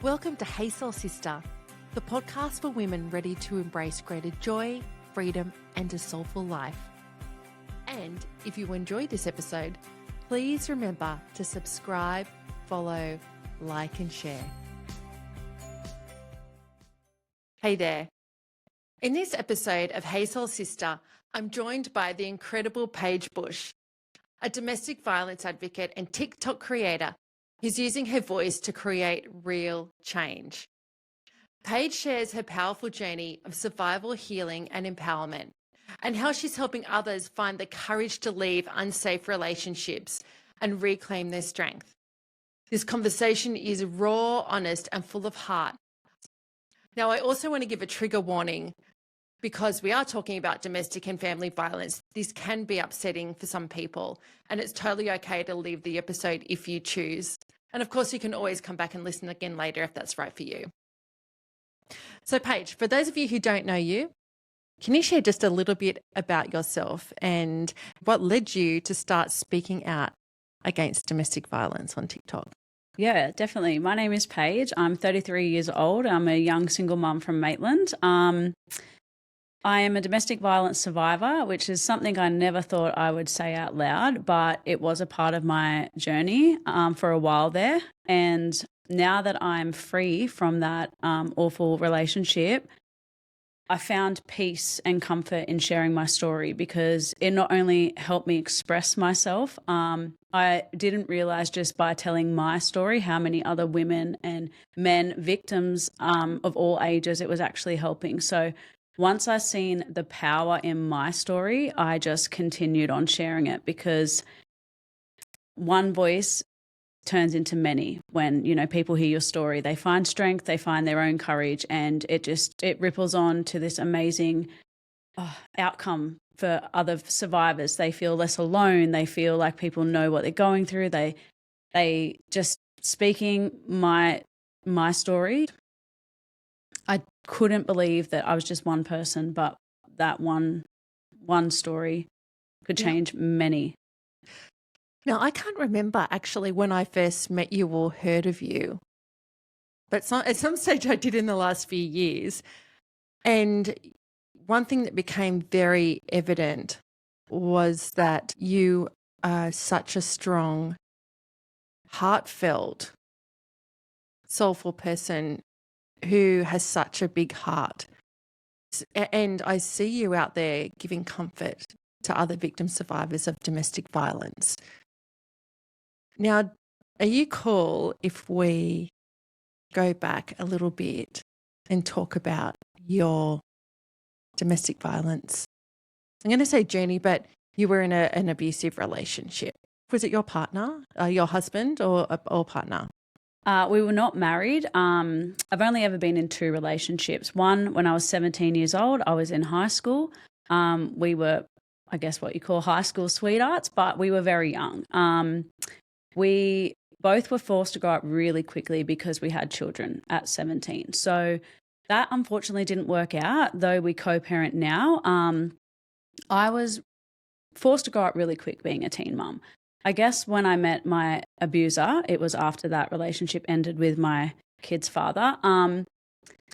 Welcome to Hey Soul Sista, the podcast for women ready to embrace greater joy, freedom, and a soulful life. And if you enjoyed this episode, please remember to subscribe, follow, like, and share. Hey there. In this episode of Hey Soul Sista, I'm joined by the incredible Paige Bush, a domestic violence advocate and TikTok creator who's using her voice to create real change. Paige shares her powerful journey of survival, healing, and empowerment, and how she's helping others find the courage to leave unsafe relationships and reclaim their strength. This conversation is raw, honest, and full of heart. Now, I also want to give a trigger warning because we are talking about domestic and family violence. This can be upsetting for some people, and it's totally okay to leave the episode if you choose. And of course, you can always come back and listen again later if that's right for you. So Paige, for those of you who don't know you, can you share just a little bit about yourself and what led you to start speaking out against domestic violence on TikTok? Yeah, definitely. My name is Paige. I'm 33 years old. I'm a young single mum from Maitland. I am a domestic violence survivor, which is something I never thought I would say out loud, but it was a part of my journey for a while there. And now that I'm free from that awful relationship, I found peace and comfort in sharing my story because it not only helped me express myself, I didn't realize just by telling my story how many other women and men, victims of all ages, it was actually helping. So once I seen the power in my story, I just continued on sharing it because one voice turns into many. When, people hear your story, they find strength, they find their own courage, and it ripples on to this amazing outcome for other survivors. They feel less alone. They feel like people know what they're going through. They just speaking my story. I couldn't believe that I was just one person, but that one story could change many. Now, I can't remember actually when I first met you or heard of you, but at some stage I did in the last few years. And one thing that became very evident was that you are such a strong, heartfelt, soulful person who has such a big heart. And I see you out there giving comfort to other victim survivors of domestic violence. Now, are you cool if we go back a little bit and talk about your domestic violence? I'm going to say journey, but you were in an abusive relationship. Was it your partner, your husband or partner? We were not married. I've only ever been in two relationships. One, when I was 17 years old, I was in high school. We were, I guess, what you call high school sweethearts, but we were very young. We both were forced to grow up really quickly because we had children at 17. So that unfortunately didn't work out, though we co-parent now. I was forced to grow up really quick being a teen mum. I guess when I met my abuser, it was after that relationship ended with my kid's father. How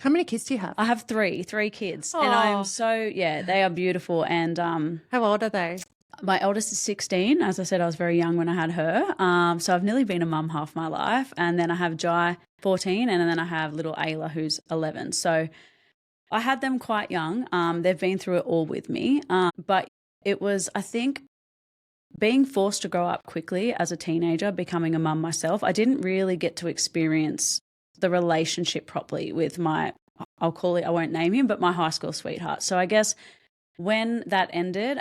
many kids do you have? I have three kids. Aww. And I'm so, they are beautiful. And how old are they? My eldest is 16. As I said, I was very young when I had her. So I've nearly been a mum half my life. And then I have Jai, 14, and then I have little Ayla, who's 11. So I had them quite young. They've been through it all with me. But it was, I think, being forced to grow up quickly as a teenager, becoming a mum myself, I didn't really get to experience the relationship properly with my, I'll call it, I won't name him, but my high school sweetheart. So I guess when that ended,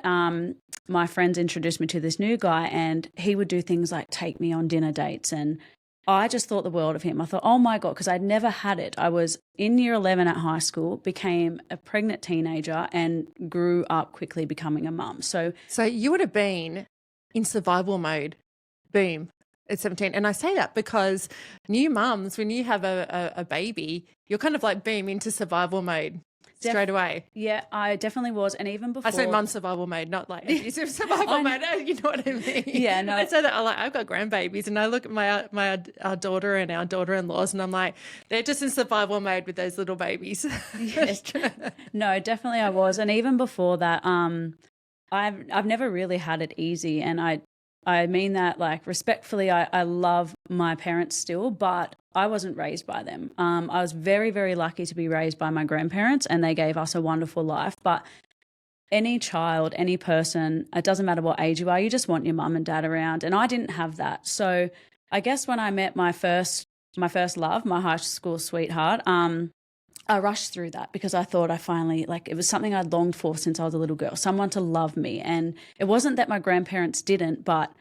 my friends introduced me to this new guy and he would do things like take me on dinner dates. And I just thought the world of him. I thought, oh my God, because I'd never had it. I was in year 11 at high school, became a pregnant teenager and grew up quickly becoming a mum. So you would have been in survival mode, boom, at 17. And I say that because new mums, when you have a baby, you're kind of like boom into survival mode. straight away. Yeah, I definitely was. And even before. I say mum survival mode, not like abusive survival mode. You know what I mean? Yeah, no. I say that I've got grandbabies and I look at our daughter and our daughter-in-laws and I'm like, they're just in survival mode with those little babies. Yes. No, definitely I was. And even before that, I've never really had it easy. And I mean that like respectfully, I love my parents still, but I wasn't raised by them. I was very, very lucky to be raised by my grandparents and they gave us a wonderful life. But any child, any person, it doesn't matter what age you are, you just want your mum and dad around. And I didn't have that. So I guess when I met my first love, my high school sweetheart, I rushed through that because I thought I finally, like, it was something I'd longed for since I was a little girl, someone to love me. And it wasn't that my grandparents didn't, but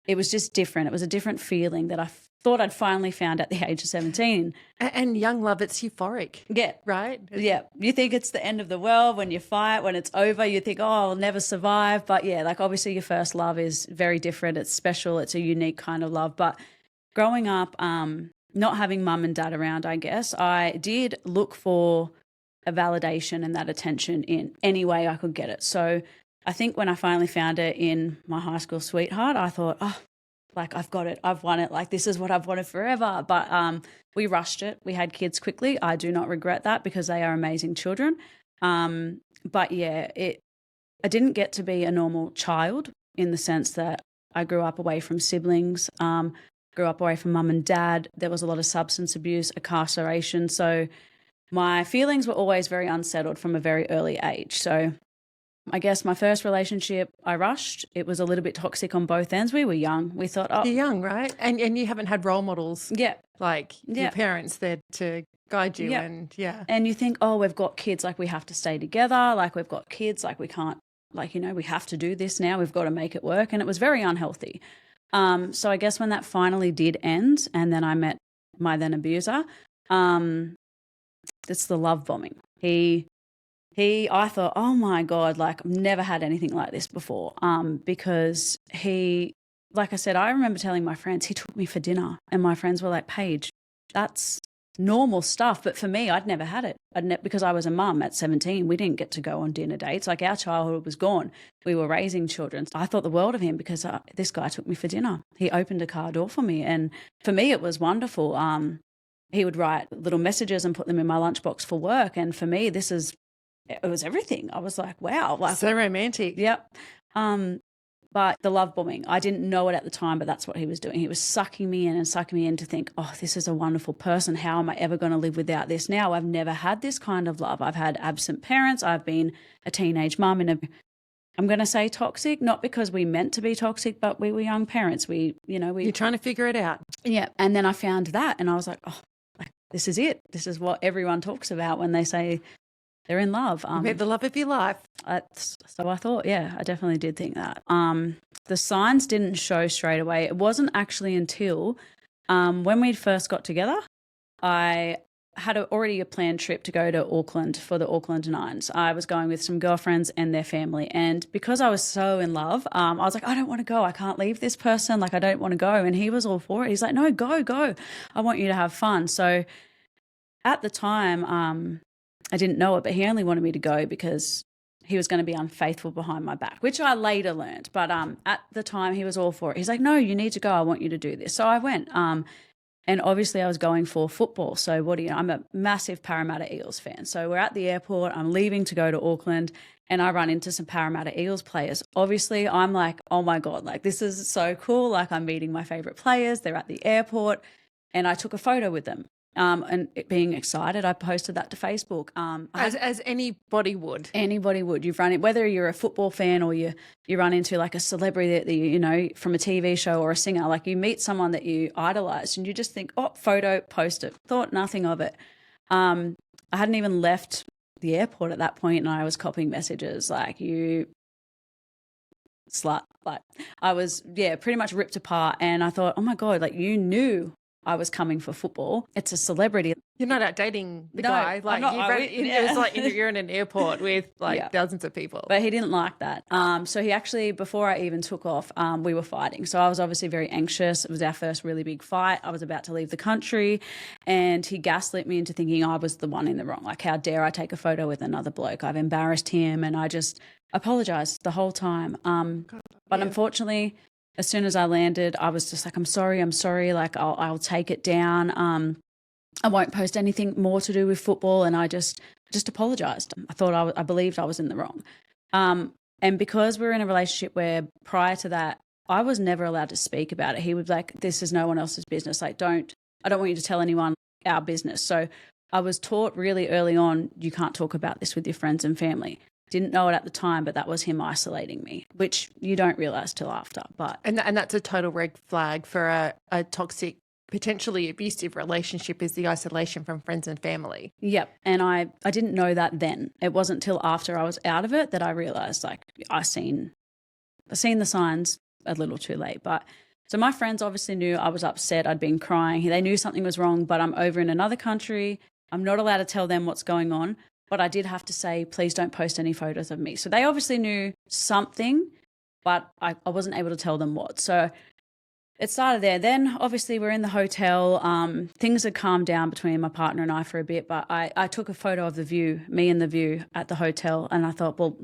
it was just different. It was a different feeling that I thought I'd finally found at the age of 17. And young love, it's euphoric. Yeah. Right? Yeah. You think it's the end of the world when you fight, when it's over, you think, oh, I'll never survive. But yeah, like obviously your first love is very different. It's special. It's a unique kind of love. But growing up, not having mum and dad around, I guess, I did look for a validation and that attention in any way I could get it. So I think when I finally found it in my high school sweetheart, I thought, oh, like I've got it. I've won it. Like this is what I've wanted forever. But we rushed it. We had kids quickly. I do not regret that because they are amazing children. But yeah, I didn't get to be a normal child in the sense that I grew up away from siblings, grew up away from mum and dad. There was a lot of substance abuse, incarceration. So my feelings were always very unsettled from a very early age. So I guess my first relationship, I rushed. It was a little bit toxic on both ends. We were young. We thought, oh. You're young, right? And you haven't had role models. Yeah. Like your parents there to guide you. Yeah. And yeah. And you think, oh, we've got kids. Like we have to stay together. Like we've got kids. Like we can't, like, you know, we have to do this now. We've got to make it work. And it was very unhealthy. So I guess when that finally did end and then I met my then abuser, it's the love bombing. I thought, oh my God, like I've never had anything like this before. Because like I said, I remember telling my friends, he took me for dinner and my friends were like, Paige, that's normal stuff. But for me, I'd never had it. Because I was a mum at 17, we didn't get to go on dinner dates. Like our childhood was gone. We were raising children. I thought the world of him because this guy took me for dinner. He opened a car door for me. And for me, it was wonderful. He would write little messages and put them in my lunchbox for work. And for me, it was everything. I was like, wow. Like, so romantic. Yep. But the love bombing, I didn't know it at the time, but that's what he was doing. He was sucking me in to think, oh, this is a wonderful person. How am I ever going to live without this? Now I've never had this kind of love. I've had absent parents. I've been a teenage mum I'm going to say toxic, not because we meant to be toxic, but we were young parents. You're trying to figure it out. Yeah. And then I found that and I was like, oh, like, this is it. This is what everyone talks about when they say they're in love. You met the love of your life. So I thought, yeah, I definitely did think that. The signs didn't show straight away. It wasn't actually until when we first got together, I had already a planned trip to go to Auckland for the Auckland Nines. I was going with some girlfriends and their family. And because I was so in love, I was like, I don't want to go. I can't leave this person. Like, I don't want to go. And he was all for it. He's like, no, go. I want you to have fun. So at the time, I didn't know it, but he only wanted me to go because he was going to be unfaithful behind my back, which I later learned. But at the time, he was all for it. He's like, no, you need to go. I want you to do this. So I went. And obviously I was going for football. So I'm a massive Parramatta Eels fan. So we're at the airport. I'm leaving to go to Auckland and I run into some Parramatta Eels players. Obviously I'm like, oh my God, like this is so cool. Like I'm meeting my favorite players. They're at the airport and I took a photo with them. And being excited, I posted that to Facebook. As anybody would. Anybody would. You've run it, whether you're a football fan or you run into like a celebrity that you know from a TV show or a singer, like you meet someone that you idolize and you just think, oh, photo, post it. Thought nothing of it. I hadn't even left the airport at that point and I was copying messages like, you slut. Like I was, pretty much ripped apart. And I thought, oh my God, like you knew I was coming for football. It's a celebrity. You're not out dating the No, guy. I'm not. It was like you're in an airport with Yeah. thousands of people. But he didn't like that. So he actually, before I even took off, we were fighting. So I was obviously very anxious. It was our first really big fight. I was about to leave the country, and he gaslit me into thinking I was the one in the wrong. Like, how dare I take a photo with another bloke? I've embarrassed him, and I just apologized the whole time. But unfortunately, as soon as I landed, I was just like, I'm sorry. Like, I'll take it down. I won't post anything more to do with football. And I just apologized. I believed I was in the wrong. And because we were in a relationship where prior to that, I was never allowed to speak about it. He was like, this is no one else's business. Like, I don't want you to tell anyone our business. So I was taught really early on, you can't talk about this with your friends and family. Didn't know it at the time, but that was him isolating me, which you don't realize till after. But and that's a total red flag for a toxic, potentially abusive relationship, is the isolation from friends and family. Yep. And I didn't know that then. It wasn't till after I was out of it that I realized, like, I seen the signs a little too late. But so my friends obviously knew I was upset. I'd been crying. They knew something was wrong, but I'm over in another country. I'm not allowed to tell them what's going on. But I did have to say, please don't post any photos of me. So they obviously knew something, but I wasn't able to tell them what. So it started there. Then obviously we're in the hotel. Things had calmed down between my partner and I for a bit, but I took a photo of the view, me and the view at the hotel. And I thought, well,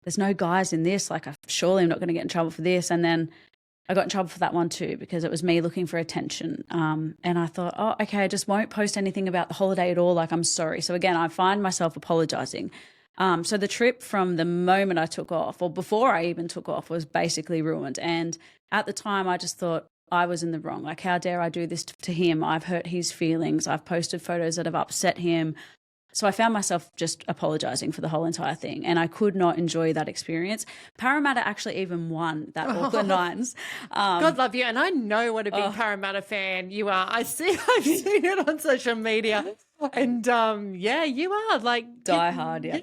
there's no guys in this. Like, surely I'm not going to get in trouble for this. And then I got in trouble for that one too, because it was me looking for attention. And I thought, oh, okay, I just won't post anything about the holiday at all. Like, I'm sorry. So again, I find myself apologizing. So the trip from the moment I took off, or before I even took off, was basically ruined. And at the time, I just thought I was in the wrong. Like, how dare I do this to him? I've hurt his feelings. I've posted photos that have upset him. So I found myself just apologizing for the whole entire thing, and I could not enjoy that experience. Parramatta actually even won that Auckland Nines. God love you. And I know what a big Parramatta fan you are. I've seen it on social media. And you are like die hard, yeah.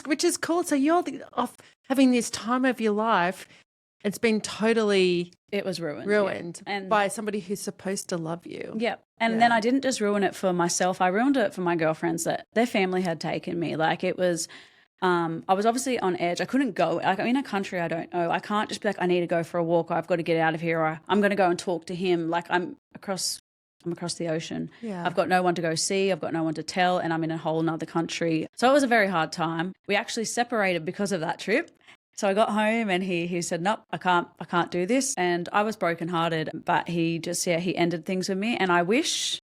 Which is cool. So you're off having this time of your life. It's been totally... It was ruined. Ruined yeah. And by somebody who's supposed to love you. Yeah. And then I didn't just ruin it for myself. I ruined it for my girlfriends that their family had taken me. Like, it was... I was obviously on edge. I couldn't go. Like, I'm in a country I don't know. I can't just be like, I need to go for a walk, or I've got to get out of here, or I'm going to go and talk to him. Like, I'm across the ocean. Yeah. I've got no one to go see. I've got no one to tell, and I'm in a whole nother country. So it was a very hard time. We actually separated because of that trip. So I got home and he said, nope, I can't do this. And I was brokenhearted, but he just, he ended things with me. And I wish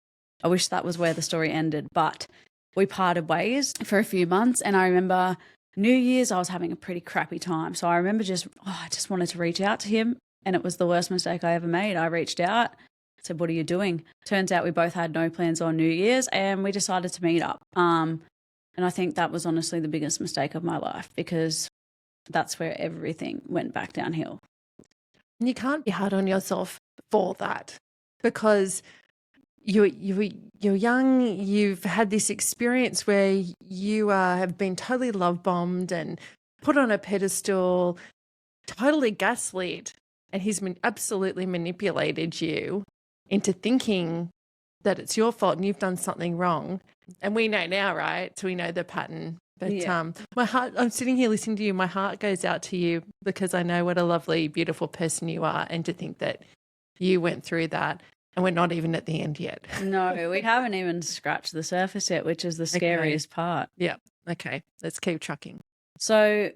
that was where the story ended, but we parted ways for a few months. And I remember New Year's, I was having a pretty crappy time. So I remember I just wanted to reach out to him. And it was the worst mistake I ever made. I reached out, said, what are you doing? Turns out we both had no plans on New Year's, and we decided to meet up. And I think that was honestly the biggest mistake of my life, because that's where everything went back downhill. And you can't be hard on yourself for that, because you're young, you've had this experience where you have been totally love bombed and put on a pedestal, totally gaslit, and he's absolutely manipulated you into thinking that it's your fault and you've done something wrong. And we know now, right? So we know the pattern. But my heart, I'm sitting here listening to you, my heart goes out to you, because I know what a lovely, beautiful person you are, and to think that you went through that and we're not even at the end yet. No, we haven't even scratched the surface yet, which is the scariest part. Yeah. Okay. Let's keep trucking. So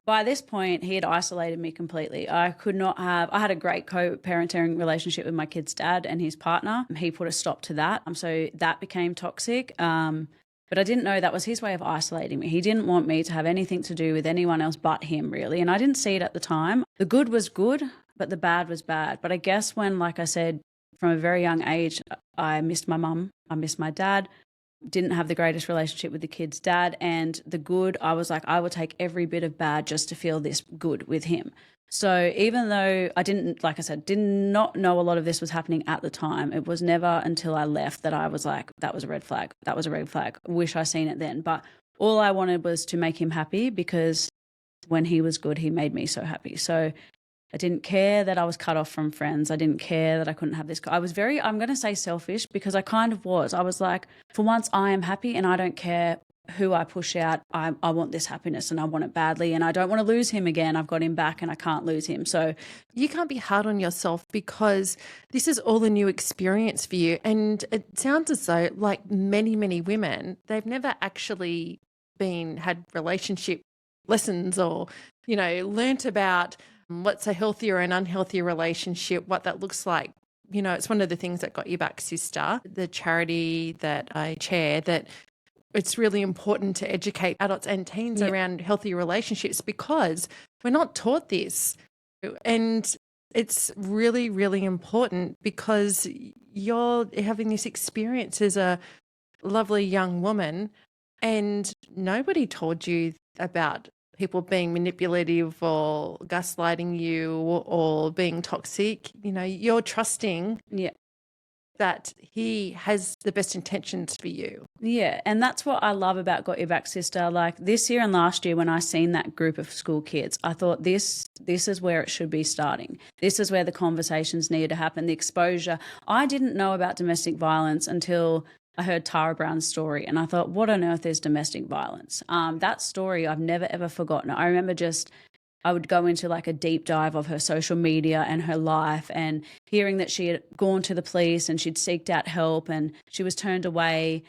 by this point, he had isolated me completely. I had a great co-parenting relationship with my kid's dad and his partner. He put a stop to that. So that became toxic. But I didn't know that was his way of isolating me. He didn't want me to have anything to do with anyone else but him, really. And I didn't see it at the time. The good was good, but the bad was bad. But I guess when, like I said, from a very young age, I missed my mum, I missed my dad, didn't have the greatest relationship with the kid's dad. And the good, I was like, I will take every bit of bad just to feel this good with him. So even though I didn't, like I said, did not know a lot of this was happening at the time, it was never until I left that I was like, that was a red flag. That was a red flag. Wish I seen it then. But all I wanted was to make him happy, because when he was good, he made me so happy. So I didn't care that I was cut off from friends. I didn't care that I couldn't have this. I was very, I'm going to say selfish, because I kind of was. I was like, for once I am happy and I don't care who I push out. I want this happiness and I want it badly, and I don't want to lose him again. I've got him back and I can't lose him. So you can't be hard on yourself, because this is all a new experience for you. And it sounds as though, like many, many women, they've never actually had relationship lessons or, learnt about what's a healthy or an unhealthy relationship, what that looks like. It's one of the things that got you back, Sista, the charity that I chair, that it's really important to educate adults and teens around healthy relationships, because we're not taught this. And it's really, really important, because you're having this experience as a lovely young woman and nobody told you about people being manipulative or gaslighting you or being toxic. You're trusting that he has the best intentions for you. Yeah, and that's what I love about Got Your Back, Sister. Like this year and last year when I seen that group of school kids, I thought this is where it should be starting. This is where the conversations need to happen, the exposure. I didn't know about domestic violence until I heard Tara Brown's story, and I thought, what on earth is domestic violence? That story I've never, ever forgotten. I remember I would go into like a deep dive of her social media and her life, and hearing that she had gone to the police and she'd seeked out help and she was turned away.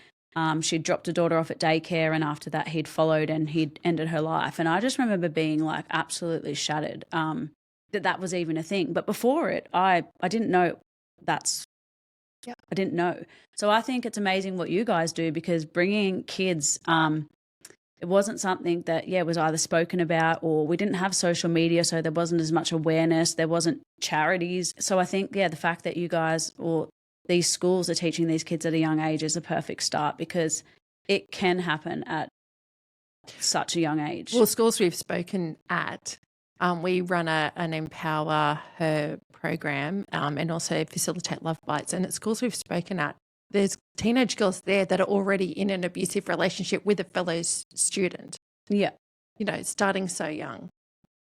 She'd dropped her daughter off at daycare, and after that he'd followed and he'd ended her life. And I just remember being like absolutely shattered that was even a thing. But before it, I didn't know I didn't know. So I think it's amazing what you guys do, because bringing kids, it wasn't something that, was either spoken about, or we didn't have social media, so there wasn't as much awareness. There wasn't charities. So I think, the fact that you guys or these schools are teaching these kids at a young age is a perfect start, because it can happen at such a young age. Well, schools we've spoken at, we run an Empower Her program and also facilitate Love Bites. And at schools we've spoken at, there's teenage girls there that are already in an abusive relationship with a fellow student. Yeah. Starting so young.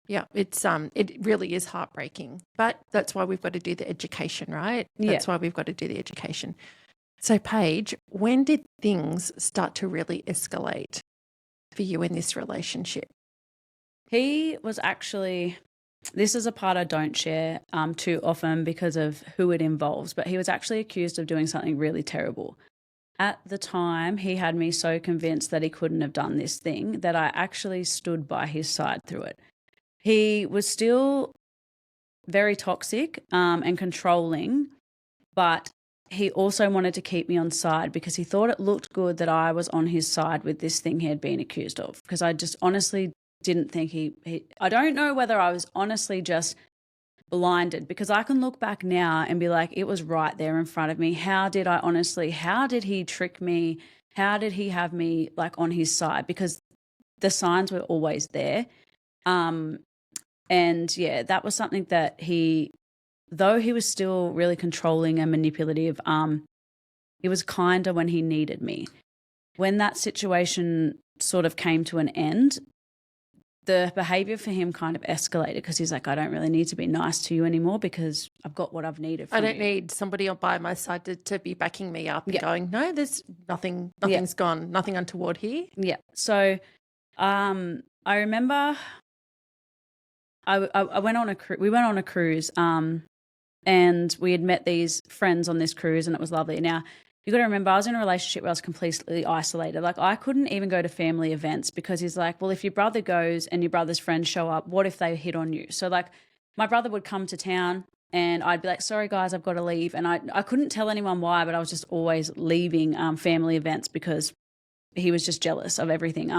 Yeah, it really is heartbreaking. But that's why we've got to do the education, right? That's why we've got to do the education. So, Paige, when did things start to really escalate for you in this relationship? He was actually, this is a part I don't share too often because of who it involves, but he was actually accused of doing something really terrible. At the time, he had me so convinced that he couldn't have done this thing that I actually stood by his side through it. He was still very toxic and controlling, but he also wanted to keep me on side because he thought it looked good that I was on his side with this thing he had been accused of, because I just honestly didn't think I don't know whether I was honestly just blinded, because I can look back now and be like, it was right there in front of me. How did he trick me? How did he have me like on his side? Because the signs were always there. And that was something that though he was still really controlling and manipulative, it was kinder when he needed me. When that situation sort of came to an end, the behavior for him kind of escalated, because he's like, I don't really need to be nice to you anymore because I've got what I've needed from you. I don't need somebody by my side to be backing me up and going, no, there's nothing's gone, nothing untoward here. Yeah. So I remember I went on we went on a cruise and we had met these friends on this cruise, and it was lovely. Now, you got to remember, I was in a relationship where I was completely isolated. Like, I couldn't even go to family events because he's like, well, if your brother goes and your brother's friends show up, what if they hit on you? So, like, my brother would come to town and I'd be like, sorry, guys, I've got to leave. And I couldn't tell anyone why, but I was just always leaving family events because he was just jealous of everything.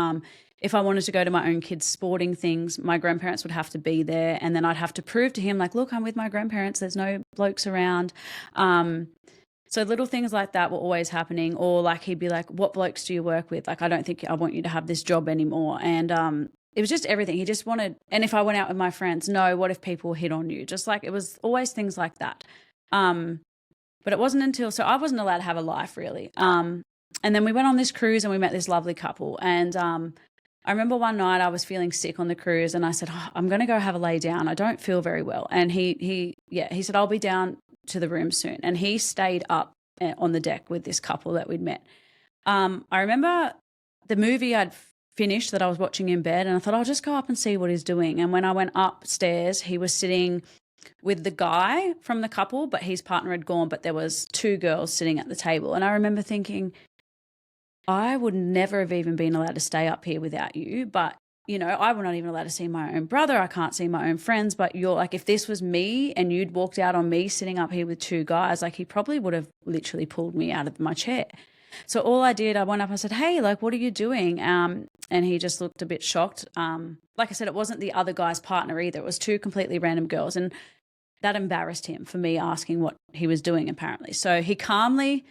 If I wanted to go to my own kids' sporting things, my grandparents would have to be there, and then I'd have to prove to him, like, look, I'm with my grandparents. There's no blokes around. So little things like that were always happening. Or like he'd be like, what blokes do you work with? Like, I don't think I want you to have this job anymore. And it was just everything. He just wanted, and if I went out with my friends, no, what if people hit on you? Just like, it was always things like that. But it wasn't until, so I wasn't allowed to have a life really. And then we went on this cruise and we met this lovely couple. And I remember one night I was feeling sick on the cruise and I said, I'm going to go have a lay down. I don't feel very well. And he said, I'll be down to the room soon. And he stayed up on the deck with this couple that we'd met. I remember the movie I'd finished that I was watching in bed, and I thought I'll just go up and see what he's doing. And when I went upstairs, he was sitting with the guy from the couple, but his partner had gone, but there was two girls sitting at the table. And I remember thinking, I would never have even been allowed to stay up here without you. But, you know, I was not even allowed to see my own brother. I can't see my own friends. But you're like, if this was me and you'd walked out on me sitting up here with two guys, like he probably would have literally pulled me out of my chair. So all I did, I went up, I said, hey, like, what are you doing? And he just looked a bit shocked. Like I said, it wasn't the other guy's partner either. It was two completely random girls. And that embarrassed him for me asking what he was doing, apparently. So he calmly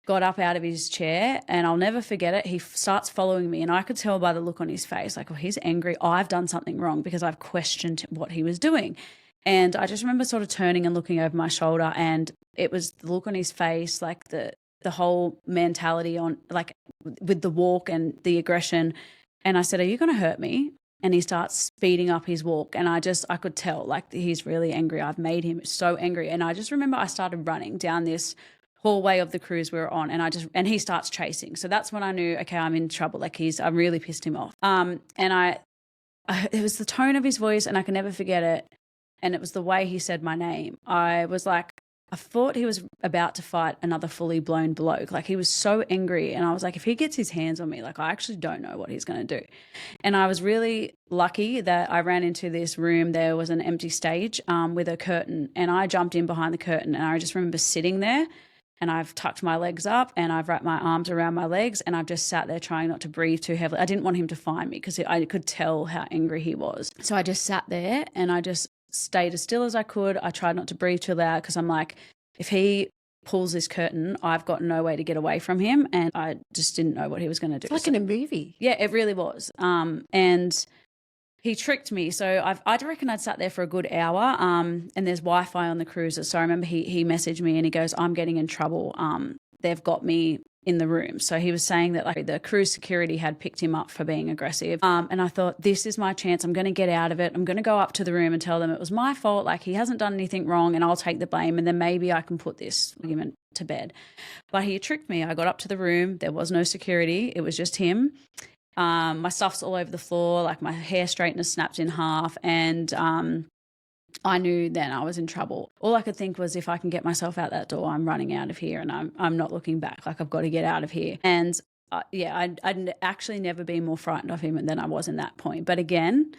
got up out of his chair, and I'll never forget it. He starts following me, and I could tell by the look on his face, like, well, he's angry. I've done something wrong because I've questioned what he was doing. And I just remember sort of turning and looking over my shoulder, and it was the look on his face, like the whole mentality on, like, with the walk and the aggression. And I said, are you going to hurt me? And he starts speeding up his walk. And I could tell, like, he's really angry. I've made him so angry. And I just remember I started running down this hallway of the cruise we were on, and he starts chasing. So that's when I knew, okay, I'm in trouble. Like, I really pissed him off. And it was the tone of his voice, and I can never forget it. And it was the way he said my name. I was like, I thought he was about to fight another fully blown bloke. Like, he was so angry. And I was like, if he gets his hands on me, like, I actually don't know what he's going to do. And I was really lucky that I ran into this room. There was an empty stage with a curtain, and I jumped in behind the curtain. And I just remember sitting there, and I've tucked my legs up and I've wrapped my arms around my legs, and I've just sat there trying not to breathe too heavily. I didn't want him to find me because I could tell how angry he was. So I just sat there and I just stayed as still as I could. I tried not to breathe too loud because I'm like, if he pulls this curtain, I've got no way to get away from him, and I just didn't know what he was going to do. It's like in a movie. Yeah, it really was. And he tricked me. So I reckon I'd sat there for a good hour, and there's Wi-Fi on the cruises. So I remember he messaged me and he goes, I'm getting in trouble. They've got me in the room. So he was saying that, like, the cruise security had picked him up for being aggressive. And I thought, this is my chance. I'm going to get out of it. I'm going to go up to the room and tell them it was my fault. Like, he hasn't done anything wrong, and I'll take the blame. And then maybe I can put this argument to bed. But he tricked me. I got up to the room. There was no security. It was just him. My stuff's all over the floor. Like, my hair straightener snapped in half. And I knew then I was in trouble. All I could think was, if I can get myself out that door, I'm running out of here, and I'm not looking back. Like, I've got to get out of here. And I'd actually never been more frightened of him than I was in that point. But again,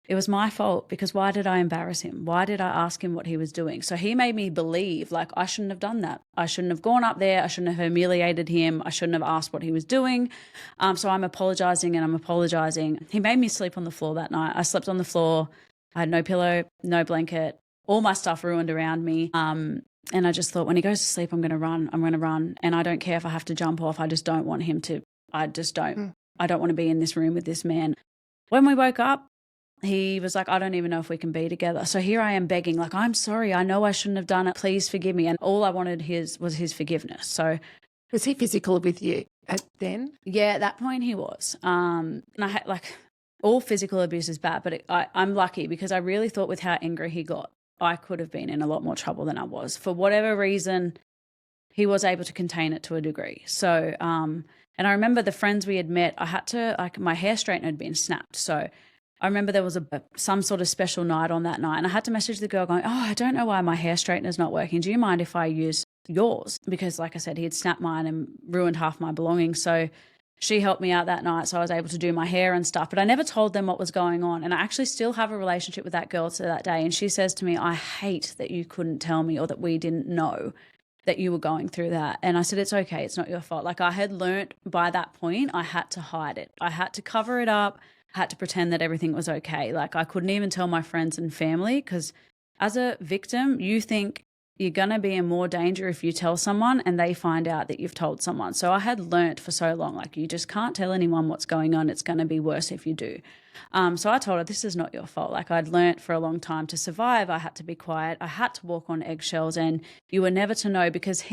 it was my fault, because why did I embarrass him? Why did I ask him what he was doing? So he made me believe, like, I shouldn't have done that. I shouldn't have gone up there. I shouldn't have humiliated him. I shouldn't have asked what he was doing. So I'm apologizing and I'm apologizing. He made me sleep on the floor that night. I slept on the floor. I had no pillow, no blanket, all my stuff ruined around me. And I just thought, when he goes to sleep, I'm going to run. I'm going to run. And I don't care if I have to jump off. I just don't want him to. I just don't. I don't want to be in this room with this man. When we woke up, he was like, I don't even know if we can be together. So here I am begging, like, I'm sorry. I know I shouldn't have done it. Please forgive me. And all I wanted was his forgiveness. So was he physical with you then? Yeah, at that point he was. And I had, like, all physical abuse is bad, but I'm lucky, because I really thought, with how angry he got, I could have been in a lot more trouble than I was. For whatever reason, he was able to contain it to a degree. So, and I remember the friends we had met, I had to, like, my hair straightener had been snapped. So I remember there was some sort of special night on that night, and I had to message the girl going, I don't know why my hair straightener's not working. Do you mind if I use yours? Because, like I said, he had snapped mine and ruined half my belongings. So she helped me out that night, so I was able to do my hair and stuff. But I never told them what was going on. And I actually still have a relationship with that girl to that day. And she says to me, I hate that you couldn't tell me, or that we didn't know that you were going through that. And I said, it's okay. It's not your fault. Like, I had learnt by that point, I had to hide it. I had to cover it up. I had to pretend that everything was okay. Like, I couldn't even tell my friends and family, because as a victim, you think you're going to be in more danger if you tell someone and they find out that you've told someone. So I had learnt for so long, like, you just can't tell anyone what's going on. It's going to be worse if you do. So I told her, this is not your fault. Like, I'd learnt for a long time to survive. I had to be quiet. I had to walk on eggshells, and you were never to know, because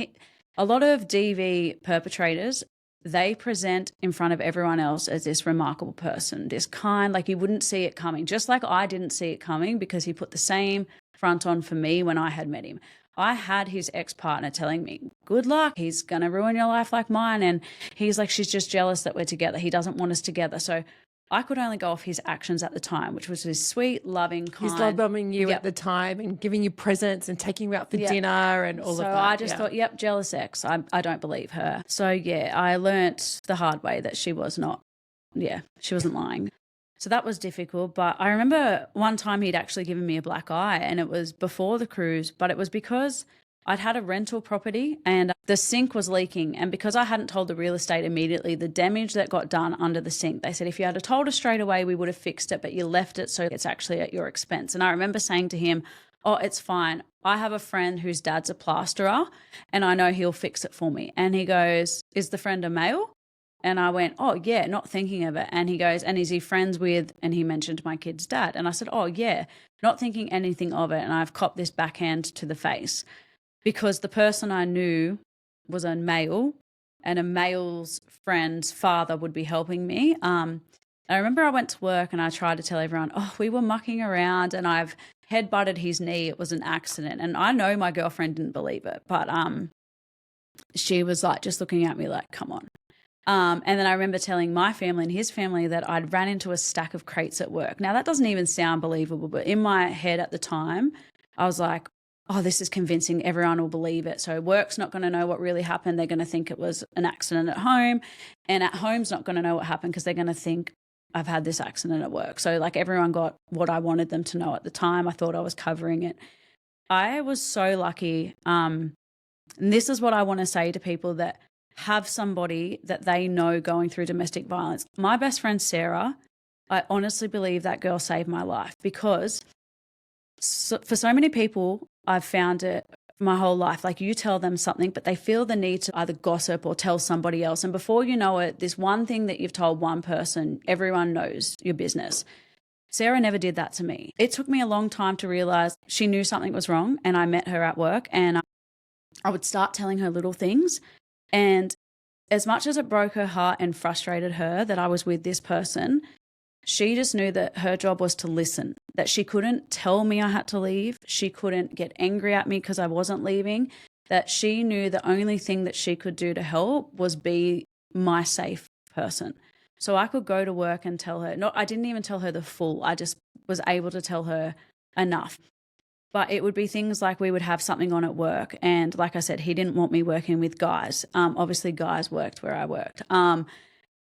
a lot of DV perpetrators they present in front of everyone else as this remarkable person, this kind, like you wouldn't see it coming, just like I didn't see it coming because he put the same front on for me when I had met him. I had his ex-partner telling me, good luck, he's going to ruin your life like mine. And he's like, she's just jealous that we're together. He doesn't want us together. So I could only go off his actions at the time, which was his sweet, loving, kind. He's love bombing you at the time and giving you presents and taking you out for dinner and all of that. So I just thought, yep, jealous ex. I don't believe her. So yeah, I learnt the hard way that she was not, she wasn't lying. So that was difficult. But I remember one time he'd actually given me a black eye, and it was before the cruise, but it was because I'd had a rental property and the sink was leaking. And because I hadn't told the real estate immediately, the damage that got done under the sink, they said, if you had told us straight away, we would have fixed it, but you left it, so it's actually at your expense. And I remember saying to him, oh, it's fine. I have a friend whose dad's a plasterer and I know he'll fix it for me. And he goes, is the friend a male? And I went, oh, yeah, not thinking of it. And he goes, and is he friends with, and he mentioned my kid's dad. And I said, oh, yeah, not thinking anything of it. And I've copped this backhand to the face because the person I knew was a male, and a male's friend's father would be helping me. I remember I went to work and I tried to tell everyone, oh, we were mucking around and I've headbutted his knee. It was an accident. And I know my girlfriend didn't believe it, but she was like just looking at me like, come on. And then I remember telling my family and his family that I'd ran into a stack of crates at work. Now, that doesn't even sound believable, but in my head at the time, I was like, oh, this is convincing. Everyone will believe it. So work's not going to know what really happened. They're going to think it was an accident at home. And at home's not going to know what happened because they're going to think I've had this accident at work. So like everyone got what I wanted them to know at the time. I thought I was covering it. I was so lucky. And this is what I want to say to people that have somebody that they know going through domestic violence. My best friend, Sarah, I honestly believe that girl saved my life because for so many people, I've found it my whole life. Like you tell them something, but they feel the need to either gossip or tell somebody else. And before you know it, this one thing that you've told one person, everyone knows your business. Sarah never did that to me. It took me a long time to realize she knew something was wrong, and I met her at work and I would start telling her little things. And as much as it broke her heart and frustrated her that I was with this person, she just knew that her job was to listen, that she couldn't tell me I had to leave. She couldn't get angry at me because I wasn't leaving, that she knew the only thing that she could do to help was be my safe person. So I could go to work and tell her, I didn't even tell her the full, I just was able to tell her enough. But it would be things like we would have something on at work. And like I said, he didn't want me working with guys. Obviously, guys worked where I worked.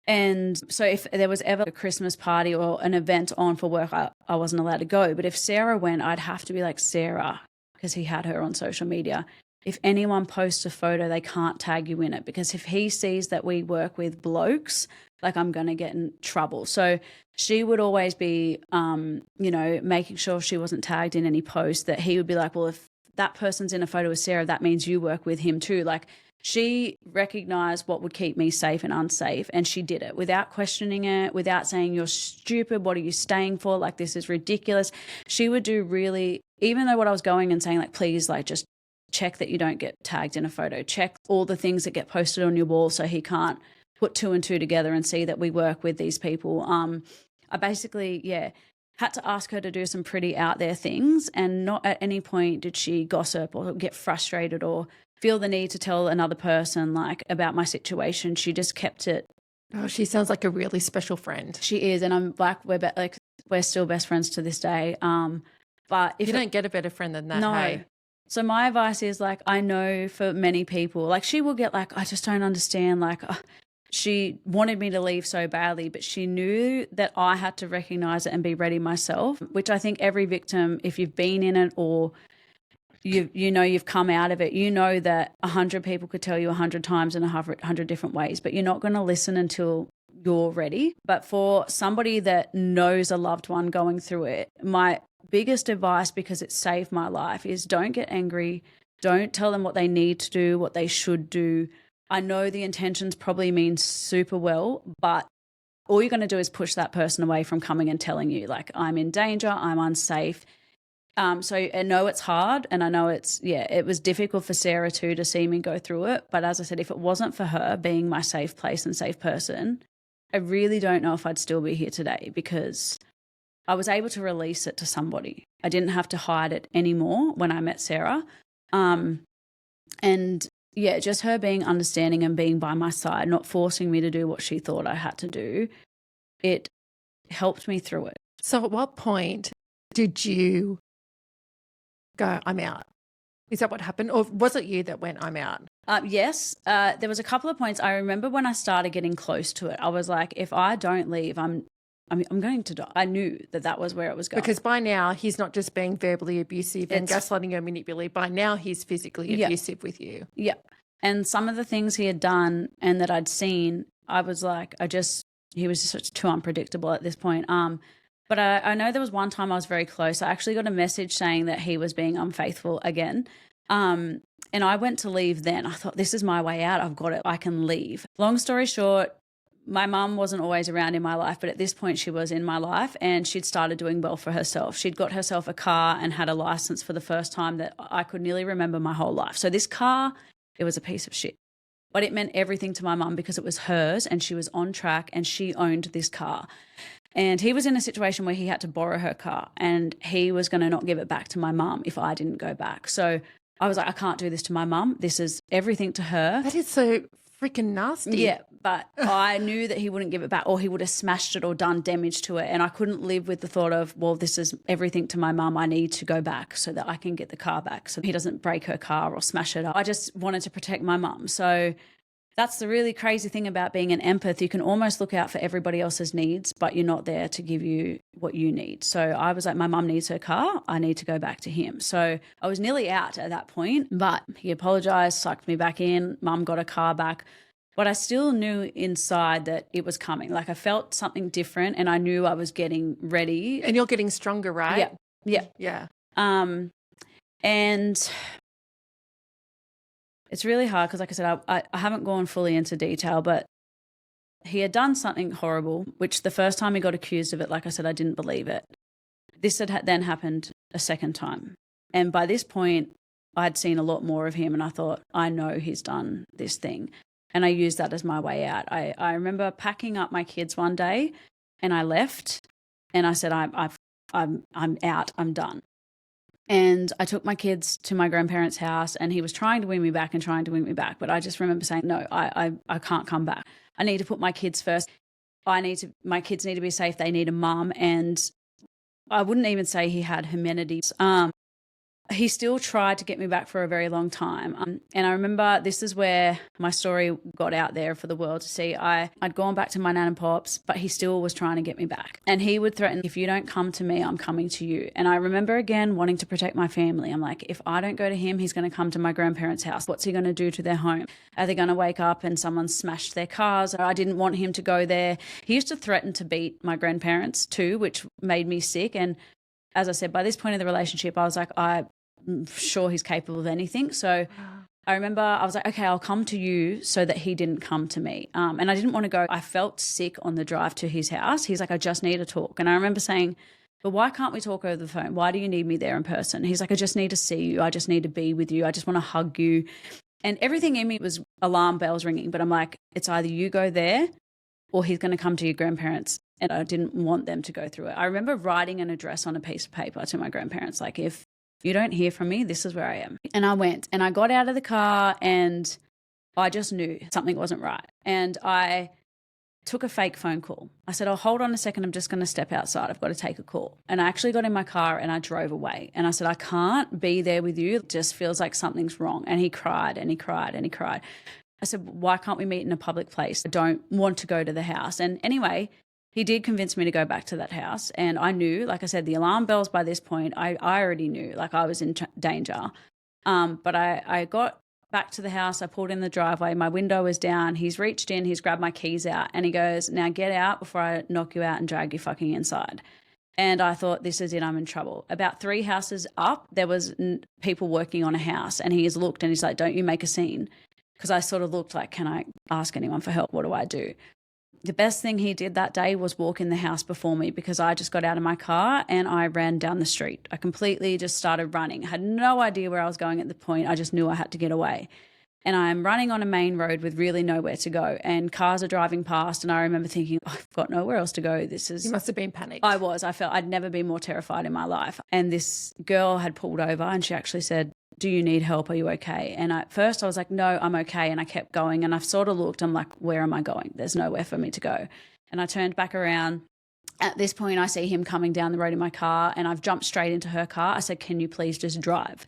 And so if there was ever a Christmas party or an event on for work, I wasn't allowed to go. But if Sarah went, I'd have to be like, Sarah, because he had her on social media, if anyone posts a photo, they can't tag you in it. Because if he sees that we work with blokes, like I'm going to get in trouble. So she would always be, making sure she wasn't tagged in any post, that he would be like, well, if that person's in a photo with Sarah, that means you work with him too. Like she recognized what would keep me safe and unsafe. And she did it without questioning it, without saying, you're stupid. What are you staying for? Like, this is ridiculous. She would do really, even though what I was going and saying, like, please, like, just check that you don't get tagged in a photo, check all the things that get posted on your wall so he can't put two and two together and see that we work with these people. I basically, had to ask her to do some pretty out there things, and not at any point did she gossip or get frustrated or feel the need to tell another person like about my situation. She just kept it. Oh, she sounds like a really special friend. She is, and I'm like, we're still best friends to this day. But if you don't get a better friend than that, no. hey? So my advice is, like, I know for many people, like, she will get like, I just don't understand, like, she wanted me to leave so badly, but she knew that I had to recognize it and be ready myself, which I think every victim, if you've been in it or you've come out of it, you know that 100 people could tell you 100 times in 100 different ways, but you're not going to listen until you're ready. But for somebody that knows a loved one going through it, my biggest advice, because it saved my life, is don't get angry. Don't tell them what they need to do, what they should do. I know the intentions probably mean super well, but all you're going to do is push that person away from coming and telling you, like, I'm in danger, I'm unsafe. So I know it's hard, and I know it was difficult for Sarah too to see me go through it. But as I said, if it wasn't for her being my safe place and safe person, I really don't know if I'd still be here today, because I was able to release it to somebody. I didn't have to hide it anymore when I met Sarah. And yeah, just her being understanding and being by my side, not forcing me to do what she thought I had to do, it helped me through it. So at what point did you go, I'm out? Is that what happened? Or was it you that went, I'm out? Yes. There was a couple of points. I remember when I started getting close to it, I was like, if I don't leave, I'm going to die. I knew that was where it was going. Because by now he's not just being verbally abusive and gaslighting and manipulative. By now he's physically abusive with you. Yep. And some of the things he had done and that I'd seen, I was like, he was just too unpredictable at this point. But I know there was one time I was very close. I actually got a message saying that he was being unfaithful again. And I went to leave then. I thought, this is my way out. I've got it. I can leave. Long story short, my mum wasn't always around in my life, but at this point she was in my life, and she'd started doing well for herself. She'd got herself a car and had a license for the first time that I could nearly remember my whole life. So this car, it was a piece of shit. But it meant everything to my mum because it was hers and she was on track and she owned this car. And he was in a situation where he had to borrow her car and he was going to not give it back to my mum if I didn't go back. So I was like, I can't do this to my mum. This is everything to her. That is so freaking nasty. Yeah, but I knew that he wouldn't give it back, or he would have smashed it or done damage to it. And I couldn't live with the thought of, well, this is everything to my mum. I need to go back so that I can get the car back so he doesn't break her car or smash it up. I just wanted to protect my mum. So that's the really crazy thing about being an empath. You can almost look out for everybody else's needs, but you're not there to give you what you need. So I was like, my mum needs her car. I need to go back to him. So I was nearly out at that point, but he apologized, sucked me back in. Mum got a car back. But I still knew inside that it was coming. Like I felt something different and I knew I was getting ready. And you're getting stronger, right? Yeah. Yeah. And it's really hard because, like I said, I haven't gone fully into detail, but he had done something horrible, which the first time he got accused of it, like I said, I didn't believe it. This had then happened a second time. And by this point, I'd seen a lot more of him and I thought, I know he's done this thing. And I used that as my way out. I remember packing up my kids one day and I left and I said, I'm out, I'm done. And I took my kids to my grandparents' house and he was trying to win me back. But I just remember saying, no, I can't come back. I need to put my kids first. My kids need to be safe. They need a mum. And I wouldn't even say he had amenities. He still tried to get me back for a very long time. And I remember this is where my story got out there for the world to see. I'd gone back to my nan and pops, but he still was trying to get me back. And he would threaten, if you don't come to me, I'm coming to you. And I remember again wanting to protect my family. I'm like, if I don't go to him, he's going to come to my grandparents' house. What's he going to do to their home? Are they going to wake up and someone smashed their cars? I didn't want him to go there. He used to threaten to beat my grandparents too, which made me sick. And as I said, by this point in the relationship, I was like, I'm sure he's capable of anything. So I remember I was like, okay, I'll come to you so that he didn't come to me. And I didn't want to go. I felt sick on the drive to his house. He's like, I just need to talk. And I remember saying, but why can't we talk over the phone? Why do you need me there in person? He's like, I just need to see you. I just need to be with you. I just want to hug you. And everything in me was alarm bells ringing. But I'm like, it's either you go there or he's going to come to your grandparents. And I didn't want them to go through it. I remember writing an address on a piece of paper to my grandparents, like, if you don't hear from me, this is where I am. And I went and I got out of the car and I just knew something wasn't right. And I took a fake phone call. I said, oh, hold on a second. I'm just going to step outside. I've got to take a call. And I actually got in my car and I drove away. And I said, I can't be there with you. It just feels like something's wrong. And he cried and he cried and he cried. I said, why can't we meet in a public place? I don't want to go to the house. And anyway, he did convince me to go back to that house. And I knew, like I said, the alarm bells by this point, I already knew, like I was in danger. But I got back to the house. I pulled in the driveway. My window was down. He's reached in. He's grabbed my keys out. And he goes, now get out before I knock you out and drag you fucking inside. And I thought, this is it. I'm in trouble. About 3 houses up, there was people working on a house. And he has looked and he's like, don't you make a scene. Because I sort of looked like, can I ask anyone for help? What do I do? The best thing he did that day was walk in the house before me, because I just got out of my car and I ran down the street. I completely just started running. I had no idea where I was going at the point. I just knew I had to get away. And I'm running on a main road with really nowhere to go, and cars are driving past, and I remember thinking, I've got nowhere else to go. You must have been panicked. I felt I'd never been more terrified in my life. And this girl had pulled over and she actually said, do you need help? Are you okay? And at first I was like, no, I'm okay. And I kept going, and I've sort of looked, I'm like, where am I going? There's nowhere for me to go. And I turned back around. At this point, I see him coming down the road in my car, and I've jumped straight into her car. I said, can you please just drive?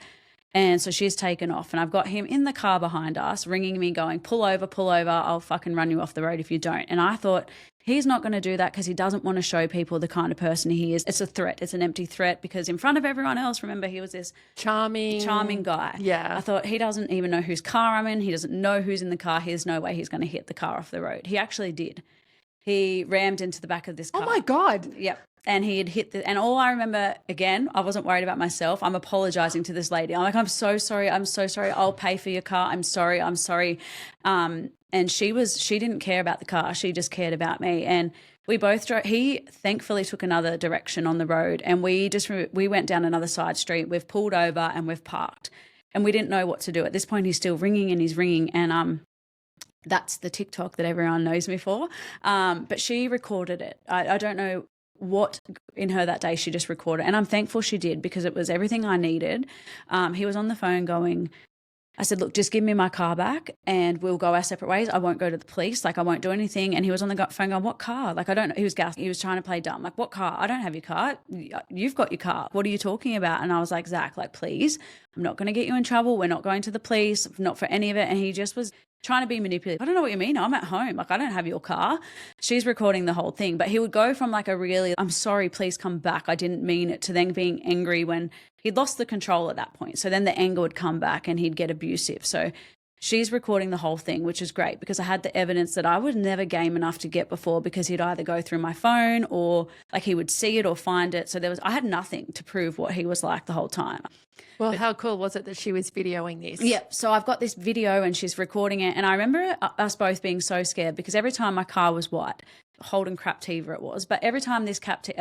And so she's taken off, and I've got him in the car behind us ringing me going, pull over, I'll fucking run you off the road if you don't. And I thought, he's not going to do that because he doesn't want to show people the kind of person he is. It's a threat. It's an empty threat, because in front of everyone else, remember, he was this charming guy. Yeah. I thought, he doesn't even know whose car I'm in. He doesn't know who's in the car. There's no way he's going to hit the car off the road. He actually did. He rammed into the back of this car. Oh my God. Yep. And he had hit and all I remember, again, I wasn't worried about myself. I'm apologizing to this lady. I'm like, I'm so sorry. I'll pay for your car. I'm sorry. And she didn't care about the car. She just cared about me. And we both drove. He thankfully took another direction on the road, and we went down another side street. We've pulled over and we've parked, and we didn't know what to do. At this point, he's still ringing and he's ringing. And, that's the TikTok that everyone knows me for. But she recorded it. I don't know what in her that day, she just recorded. And I'm thankful she did, because it was everything I needed. He was on the phone going, I said, look, just give me my car back and we'll go our separate ways. I won't go to the police. Like, I won't do anything. And he was on the phone going, what car? Like, I don't know. He was gassed. He was trying to play dumb. Like, what car? I don't have your car. You've got your car. What are you talking about? And I was like, Zach, like, please, I'm not going to get you in trouble. We're not going to the police, not for any of it. And he just was trying to be manipulative. I don't know what you mean. I'm at home. Like, I don't have your car. She's recording the whole thing. But he would go from like a really, I'm sorry, please come back, I didn't mean it, to then being angry when he'd lost the control at that point. So then the anger would come back and he'd get abusive. So she's recording the whole thing, which is great, because I had the evidence that I was never game enough to get before, because he'd either go through my phone or like he would see it or find it. So I had nothing to prove what he was like the whole time. Well, how cool was it that she was videoing this? Yeah. So I've got this video and she's recording it. And I remember us both being so scared, because every time my car was white, Holden Craptiva it was, but every time this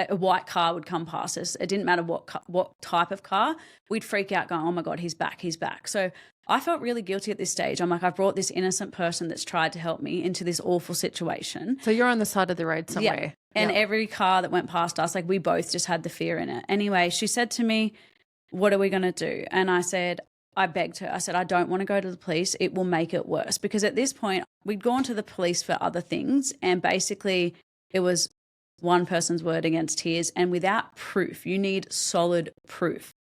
a white car would come past us, it didn't matter what type of car, we'd freak out going, oh my God, he's back. So I felt really guilty at this stage. I'm like, I've brought this innocent person that's tried to help me into this awful situation. So you're on the side of the road somewhere. Yeah. And every car that went past us, like, we both just had the fear in it. Anyway, she said to me, what are we going to do? And I begged her. I said, I don't want to go to the police. It will make it worse. Because at this point, we'd gone to the police for other things, and basically it was one person's word against his, and without proof. You need solid proof.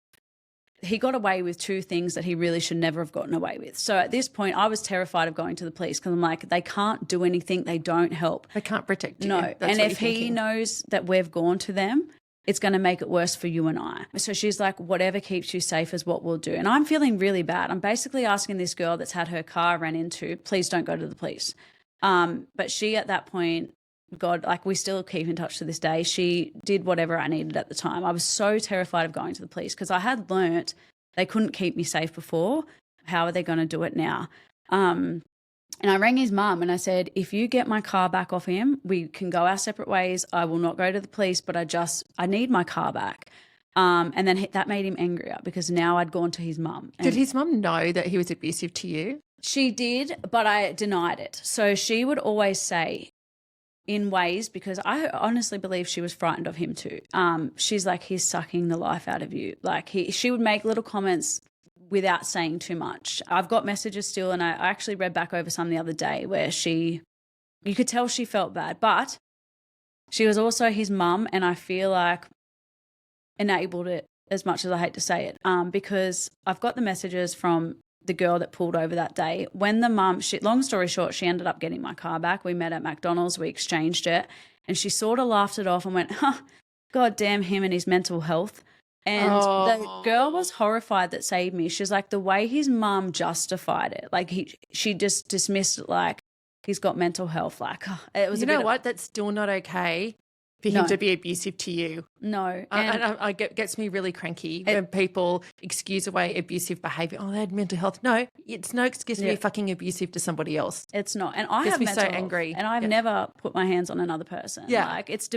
He got away with two things that he really should never have gotten away with. So at this point, I was terrified of going to the police, because I'm like, they can't do anything. They don't help. They can't protect you. No. That's and if he knows that we've gone to them, it's going to make it worse for you and I. So she's like, whatever keeps you safe is what we'll do. And I'm feeling really bad. I'm basically asking this girl that's had her car ran into, please don't go to the police. But she, at that point, God, like, we still keep in touch to this day. She did whatever I needed at the time. I was so terrified of going to the police, because I had learnt they couldn't keep me safe before. How are they going to do it now? And I rang his mum and I said, if you get my car back off him, we can go our separate ways. I will not go to the police, but I need my car back. And then that made him angrier, because now I'd gone to his mum. Did his mum know that he was abusive to you? She did, but I denied it. So she would always say, in ways, because I honestly believe she was frightened of him too. She's like, he's sucking the life out of you. Like, she would make little comments without saying too much. I've got messages still, and I actually read back over some the other day where you could tell she felt bad, but she was also his mum, and I feel like enabled it, as much as I hate to say it, because I've got the messages from the girl that pulled over that day. When the mum, long story short, she ended up getting my car back. We met at McDonald's, we exchanged it, and she sort of laughed it off and went, God damn him and his mental health. And the girl was horrified that saved me. She's like, the way his mum justified it, like she just dismissed it like he's got mental health. Like, it was. You know what? That's still not okay. for him to be abusive to you. No. And gets me really cranky when people excuse away abusive behaviour. Oh, they had mental health. No, it's no excuse to be fucking abusive to somebody else. It's not. And I Gets have me mental so health, angry. and I've never put my hands on another person. Yeah. Like, it's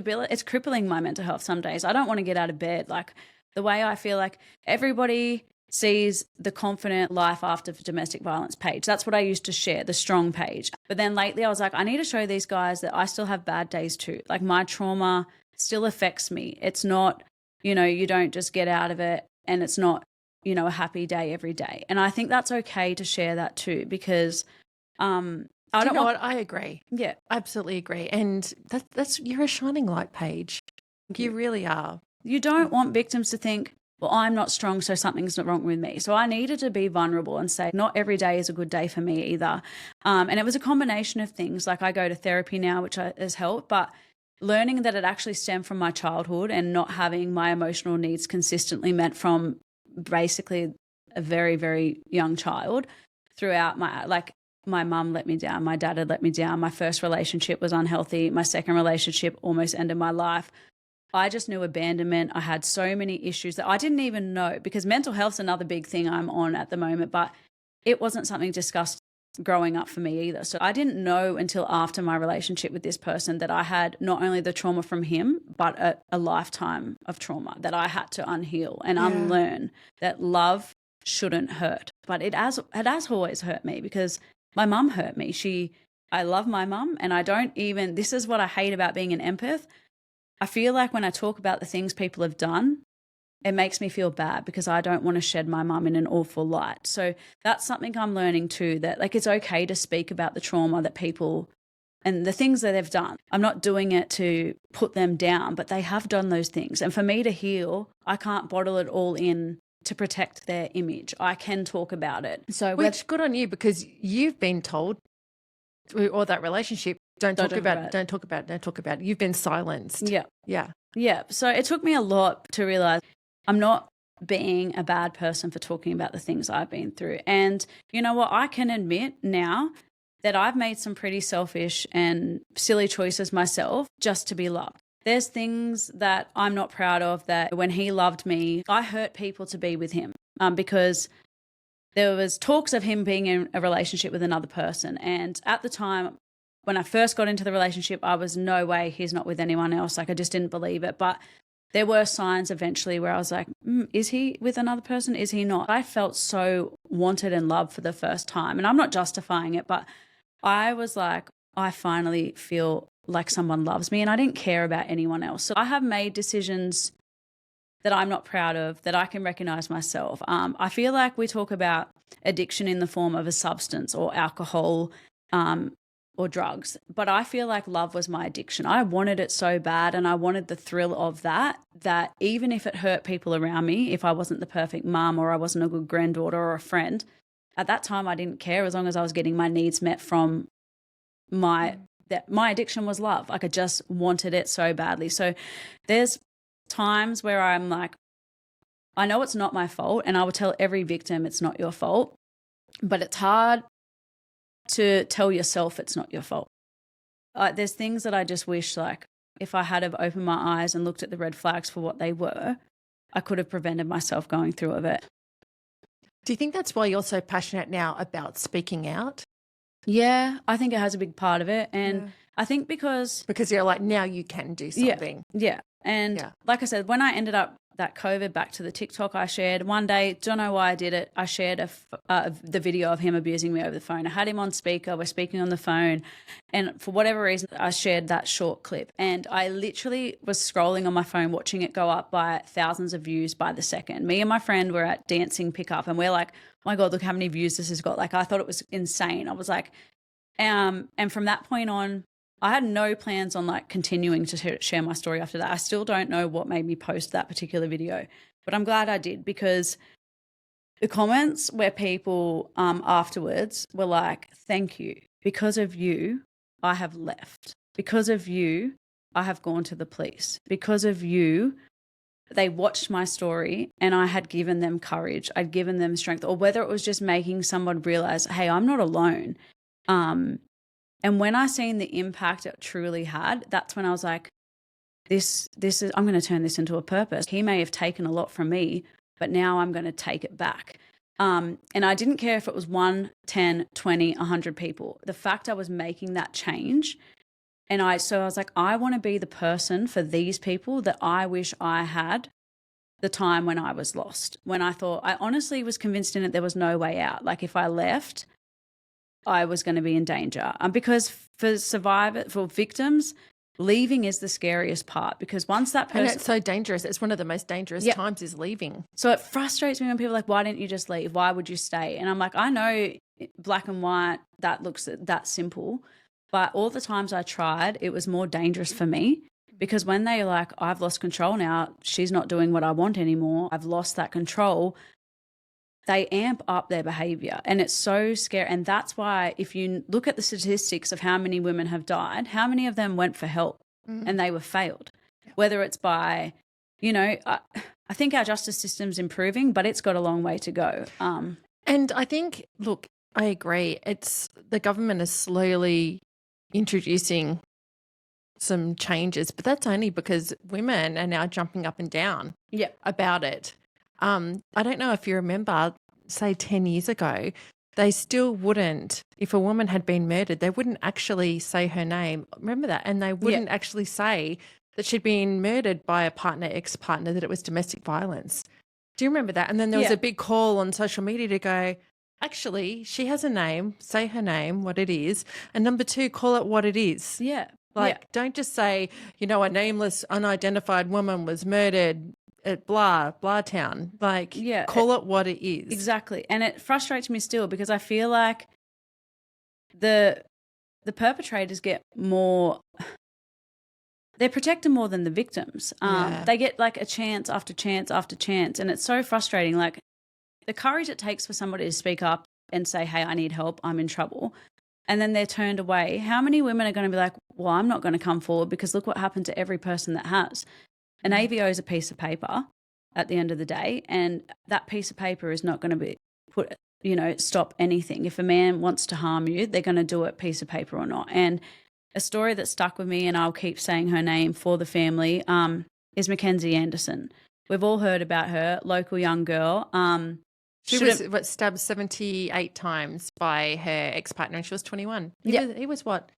crippling my mental health some days. I don't want to get out of bed. Like, the way I feel like everybody sees the confident life after domestic violence page. That's what I used to share, the strong page. But then lately I was like, I need to show these guys that I still have bad days too. Like, my trauma still affects me. It's not, you don't just get out of it, and it's not, a happy day every day. And I think that's okay to share that too, because I don't know what? I agree. Yeah. I absolutely agree. And you're a shining light, Paige. You really are. You don't want victims to think, well, I'm not strong, so something's not wrong with me. So I needed to be vulnerable and say, not every day is a good day for me either. And it was a combination of things. Like, I go to therapy now, which has helped, but learning that it actually stemmed from my childhood and not having my emotional needs consistently met from basically a very, very young child throughout my mum let me down, my dad had let me down, my first relationship was unhealthy, my second relationship almost ended my life. I just knew abandonment. I had so many issues that I didn't even know, because mental health's another big thing I'm on at the moment, but it wasn't something discussed growing up for me either. So I didn't know until after my relationship with this person that I had not only the trauma from him, but a lifetime of trauma that I had to unheal and unlearn, that love shouldn't hurt. But it has always hurt me, because my mum hurt me. I love my mum, and this is what I hate about being an empath. I feel like when I talk about the things people have done, it makes me feel bad, because I don't want to shed my mum in an awful light. So that's something I'm learning too, that like, it's okay to speak about the trauma that people and the things that they've done. I'm not doing it to put them down, but they have done those things. And for me to heal, I can't bottle it all in to protect their image. I can talk about it. So Which good on you, because you've been told, or that relationship, don't talk about it. You've been silenced. Yeah. Yeah. Yeah. So it took me a lot to realize I'm not being a bad person for talking about the things I've been through. And you know what? I can admit now that I've made some pretty selfish and silly choices myself just to be loved. There's things that I'm not proud of, that when he loved me, I hurt people to be with him, because there was talks of him being in a relationship with another person. And at the time, when I first got into the relationship, I was, no way, he's not with anyone else. Like, I just didn't believe it. But there were signs eventually where I was like, is he with another person? Is he not? I felt so wanted and loved for the first time. And I'm not justifying it, but I was like, I finally feel like someone loves me, and I didn't care about anyone else. So I have made decisions that I'm not proud of, that I can recognize myself. I feel like we talk about addiction in the form of a substance or alcohol, or drugs. But I feel like love was my addiction. I wanted it so bad, and I wanted the thrill of that even if it hurt people around me, if I wasn't the perfect mum or I wasn't a good granddaughter or a friend, at that time I didn't care, as long as I was getting my needs met from my addiction was love. Like, I just wanted it so badly. So there's times where I'm like, I know it's not my fault, and I will tell every victim it's not your fault, but it's hard to tell yourself it's not your fault. There's things that I just wish, like, if I had have opened my eyes and looked at the red flags for what they were, I could have prevented myself going through of it. Do you think that's why you're so passionate now about speaking out? Yeah, I think it has a big part of it. And I think because you're like, now you can do something. Yeah. And like I said, when I ended up that COVID, back to the TikTok I shared one day, don't know why I did it. I shared the video of him abusing me over the phone. I had him on speaker. We're speaking on the phone. And for whatever reason, I shared that short clip. And I literally was scrolling on my phone, watching it go up by thousands of views by the second. Me and my friend were at dancing pickup, and we're like, oh my God, look how many views this has got. Like, I thought it was insane. I was like, and from that point on, I had no plans on like continuing to share my story after that. I still don't know what made me post that particular video, but I'm glad I did, because the comments where people afterwards were like, thank you. Because of you, I have left. Because of you, I have gone to the police. Because of you, they watched my story and I had given them courage. I'd given them strength, or whether it was just making someone realize, hey, I'm not alone. And when I seen the impact it truly had, that's when I was like, this is, I'm going to turn this into a purpose. He may have taken a lot from me, but now I'm going to take it back. And I didn't care if it was 1, 10, 20, 100 people. The fact I was making that change, and I was like, I want to be the person for these people that I wish I had the time when I was lost, when I thought, I honestly was convinced in it there was no way out. Like if I left, I was going to be in danger. Because for victims, leaving is the scariest part, because once that person... And it's so dangerous. It's one of the most dangerous times is leaving. So it frustrates me when people are like, why didn't you just leave? Why would you stay? And I'm like, I know black and white, that looks that simple. But all the times I tried, it was more dangerous for me, because when they're like, I've lost control now, she's not doing what I want anymore, I've lost that control, they amp up their behavior. And it's so scary. And that's why if you look at the statistics of how many women have died, how many of them went for help and they were failed? Whether it's by, I think our justice system's improving, but it's got a long way to go. And I think, look, I agree. It's the government is slowly introducing some changes, but that's only because women are now jumping up and down about it. I don't know if you remember, say 10 years ago, they still wouldn't, if a woman had been murdered, they wouldn't actually say her name. Remember that? And they wouldn't actually say that she'd been murdered by a partner, ex-partner, that it was domestic violence. Do you remember that? And then there was a big call on social media to go, actually, she has a name, say her name, what it is. And number 2, call it what it is. Yeah. Don't just say, a nameless, unidentified woman was murdered at blah town. Call it what it is. Exactly. And it frustrates me still, because I feel like the perpetrators get more, they're protected more than the victims. They get like a chance after chance after chance, and it's so frustrating. Like the courage it takes for somebody to speak up and say, hey, I need help, I'm in trouble, and then they're turned away. How many women are going to be like, well, I'm not going to come forward because look what happened to every person that has? An AVO is a piece of paper at the end of the day, and that piece of paper is not going to be stop anything. If a man wants to harm you, they're going to do it, piece of paper or not. And a story that stuck with me, and I'll keep saying her name for the family, is Mackenzie Anderson. We've all heard about her, local young girl. She was stabbed 78 times by her ex-partner, and she was 21. He was what?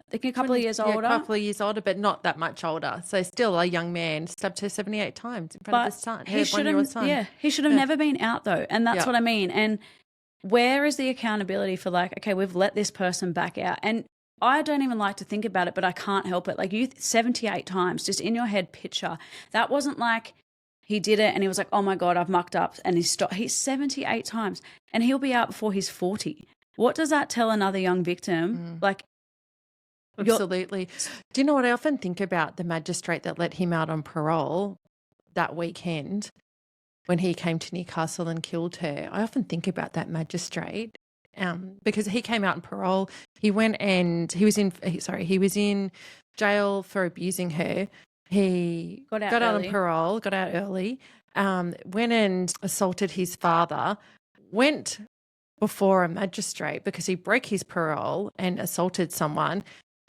I think a couple of years older. A couple of years older, but not that much older. So still a young man stabbed her 78 times in front of his son, her 1-year-old son. Yeah, he should have never been out though. And that's what I mean. And where is the accountability for like, okay, we've let this person back out. And I don't even like to think about it, but I can't help it. Like 78 times, just in your head picture. That wasn't like he did it and he was like, oh my God, I've mucked up. And he stopped. He's 78 times and he'll be out before he's 40. What does that tell another young victim? Like, absolutely. Do you know what I often think about? The magistrate that let him out on parole that weekend when he came to Newcastle and killed her. I often think about that magistrate because he came out on parole. He went and he was in jail for abusing her. He got out on parole, got out early, went and assaulted his father, went before a magistrate because he broke his parole and assaulted someone.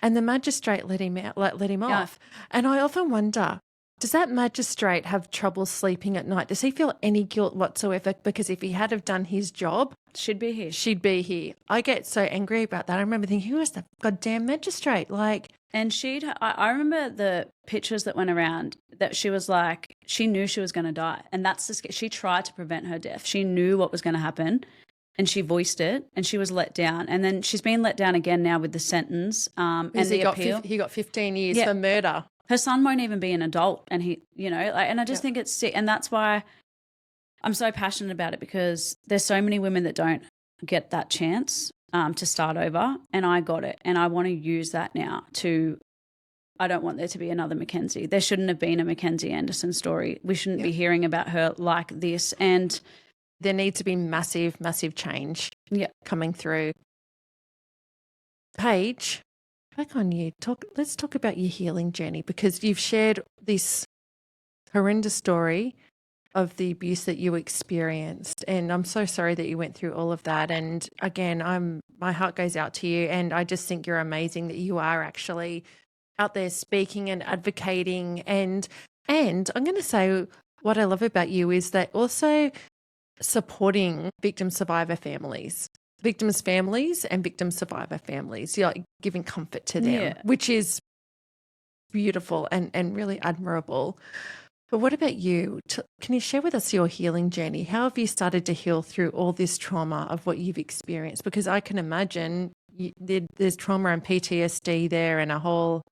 And the magistrate let him out, let him off. And I often wonder, does that magistrate have trouble sleeping at night? Does he feel any guilt whatsoever? Because if he had have done his job, she'd be here. I get so angry about that. I remember thinking, who is the goddamn magistrate? And I remember the pictures that went around that she was like, she knew she was going to die. And she tried to prevent her death. She knew what was going to happen. And she voiced it, and she was let down. And then she's been let down again now with the sentence and the appeal. He got 15 years for murder. Her son won't even be an adult, and and I just think it's sick. And that's why I'm so passionate about it, because there's so many women that don't get that chance to start over, and I got it. And I want to use that now I don't want there to be another Mackenzie. There shouldn't have been a Mackenzie Anderson story. We shouldn't be hearing about her like this. And there needs to be massive, massive change coming through. Paige, back on you. Let's talk about your healing journey, because you've shared this horrendous story of the abuse that you experienced. And I'm so sorry that you went through all of that. And again, my heart goes out to you, and I just think you're amazing that you are actually out there speaking and advocating. And I'm going to say what I love about you is that also supporting victim survivor families. Victims' families and victim survivor families. You're like giving comfort to them, which is beautiful and really admirable. But what about you? Can you share with us your healing journey? How have you started to heal through all this trauma of what you've experienced? Because I can imagine there's trauma and PTSD there and a whole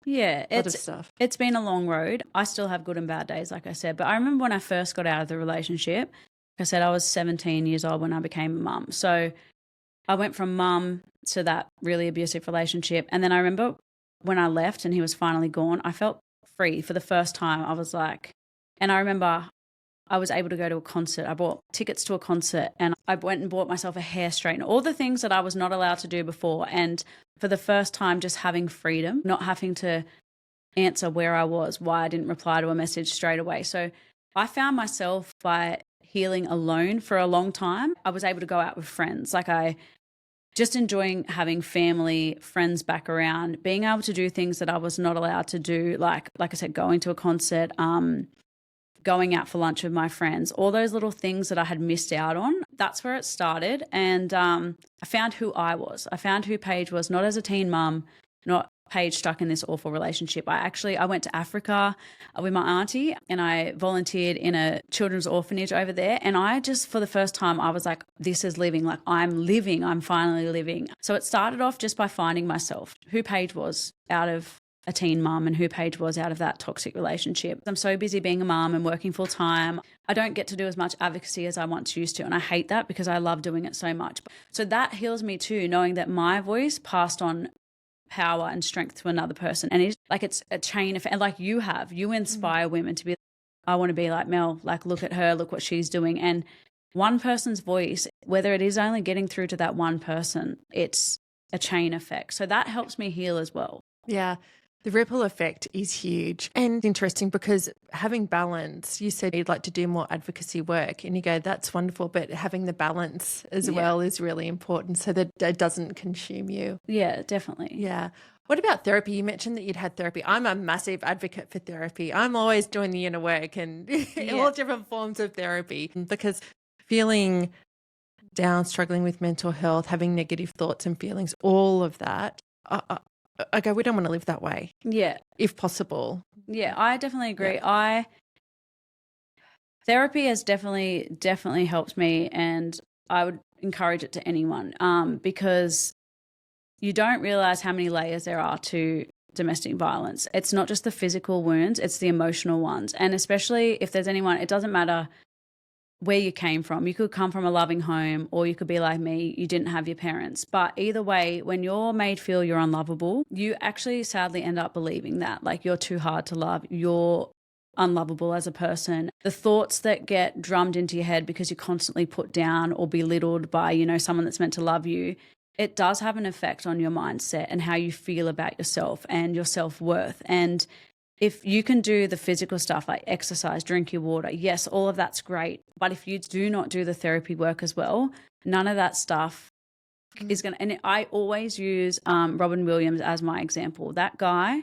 lot of stuff. It's been a long road. I still have good and bad days, like I said. But I remember when I first got out of the relationship, like I said, I was 17 years old when I became a mum. So I went from mum to that really abusive relationship. And then I remember when I left and he was finally gone, I felt free for the first time. I was like, and I remember I was able to go to a concert. I bought tickets to a concert and I went and bought myself a hair straightener, all the things that I was not allowed to do before. And for the first time, just having freedom, not having to answer where I was, why I didn't reply to a message straight away. So I found myself by healing alone for a long time. I was able to go out with friends. Like I just enjoying having family, friends back around, being able to do things that I was not allowed to do, like I said, going to a concert, going out for lunch with my friends, all those little things that I had missed out on. That's where it started. And I found who I was. I found who Paige was, not as a teen mum, not Paige stuck in this awful relationship. I went to Africa with my auntie and I volunteered in a children's orphanage over there. And I just, for the first time, I was like, this is living. Like I'm finally living. So it started off just by finding myself, who Paige was out of a teen mum and who Paige was out of that toxic relationship. I'm so busy being a mum and working full time. I don't get to do as much advocacy as I once used to. And I hate that because I love doing it so much. So that heals me too, knowing that my voice passed on power and strength to another person. And it's a chain of, and like you inspire women to be, I want to be like Mel, like look at her, look what she's doing. And one person's voice, whether it is only getting through to that one person, it's a chain effect. So that helps me heal as well. Yeah. The ripple effect is huge and interesting because having balance, you said you'd like to do more advocacy work and you go, that's wonderful, but having the balance as well is really important so that it doesn't consume you. Yeah, definitely. Yeah. What about therapy? You mentioned that you'd had therapy. I'm a massive advocate for therapy. I'm always doing the inner work and all different forms of therapy because feeling down, struggling with mental health, having negative thoughts and feelings, all of that, I go, we don't want to live that way. Yeah. If possible. Yeah, I definitely agree. Therapy has definitely helped me and I would encourage it to anyone because you don't realize how many layers there are to domestic violence. It's not just the physical wounds, it's the emotional ones. And especially if there's anyone, it doesn't matter where you came from. You could come from a loving home or you could be like me, you didn't have your parents. But either way, when you're made feel you're unlovable, you actually sadly end up believing that. Like you're too hard to love, you're unlovable as a person. The thoughts that get drummed into your head because you're constantly put down or belittled by, someone that's meant to love you, it does have an effect on your mindset and how you feel about yourself and your self-worth. And if you can do the physical stuff like exercise, drink your water, yes, all of that's great. But if you do not do the therapy work as well, none of that stuff is going to, and I always use Robin Williams as my example. That guy,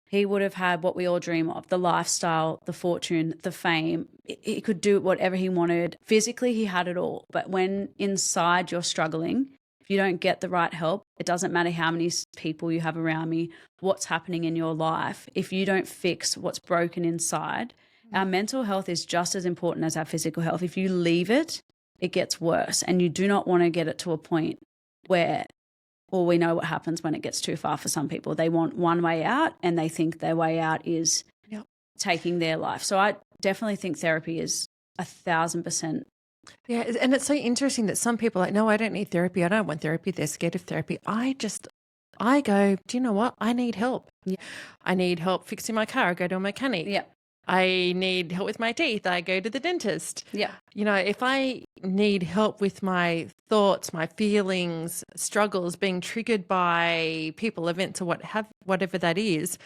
he would have had what we all dream of, the lifestyle, the fortune, the fame. He could do whatever he wanted. Physically, he had it all. But when inside you're struggling, if you don't get the right help, it doesn't matter how many people you have around me, what's happening in your life. If you don't fix what's broken inside, our mental health is just as important as our physical health. If you leave it, it gets worse. And you do not want to get it to a point where, well, we know what happens when it gets too far for some people. They want one way out and they think their way out is taking their life. So I definitely think therapy is 1,000%. Yeah, and it's so interesting that some people are like, no, I don't need therapy. I don't want therapy. They're scared of therapy. I go, do you know what? I need help. Yeah. I need help fixing my car. I go to a mechanic. Yeah. I need help with my teeth. I go to the dentist. Yeah. If I need help with my thoughts, my feelings, struggles being triggered by people, events, or whatever that is,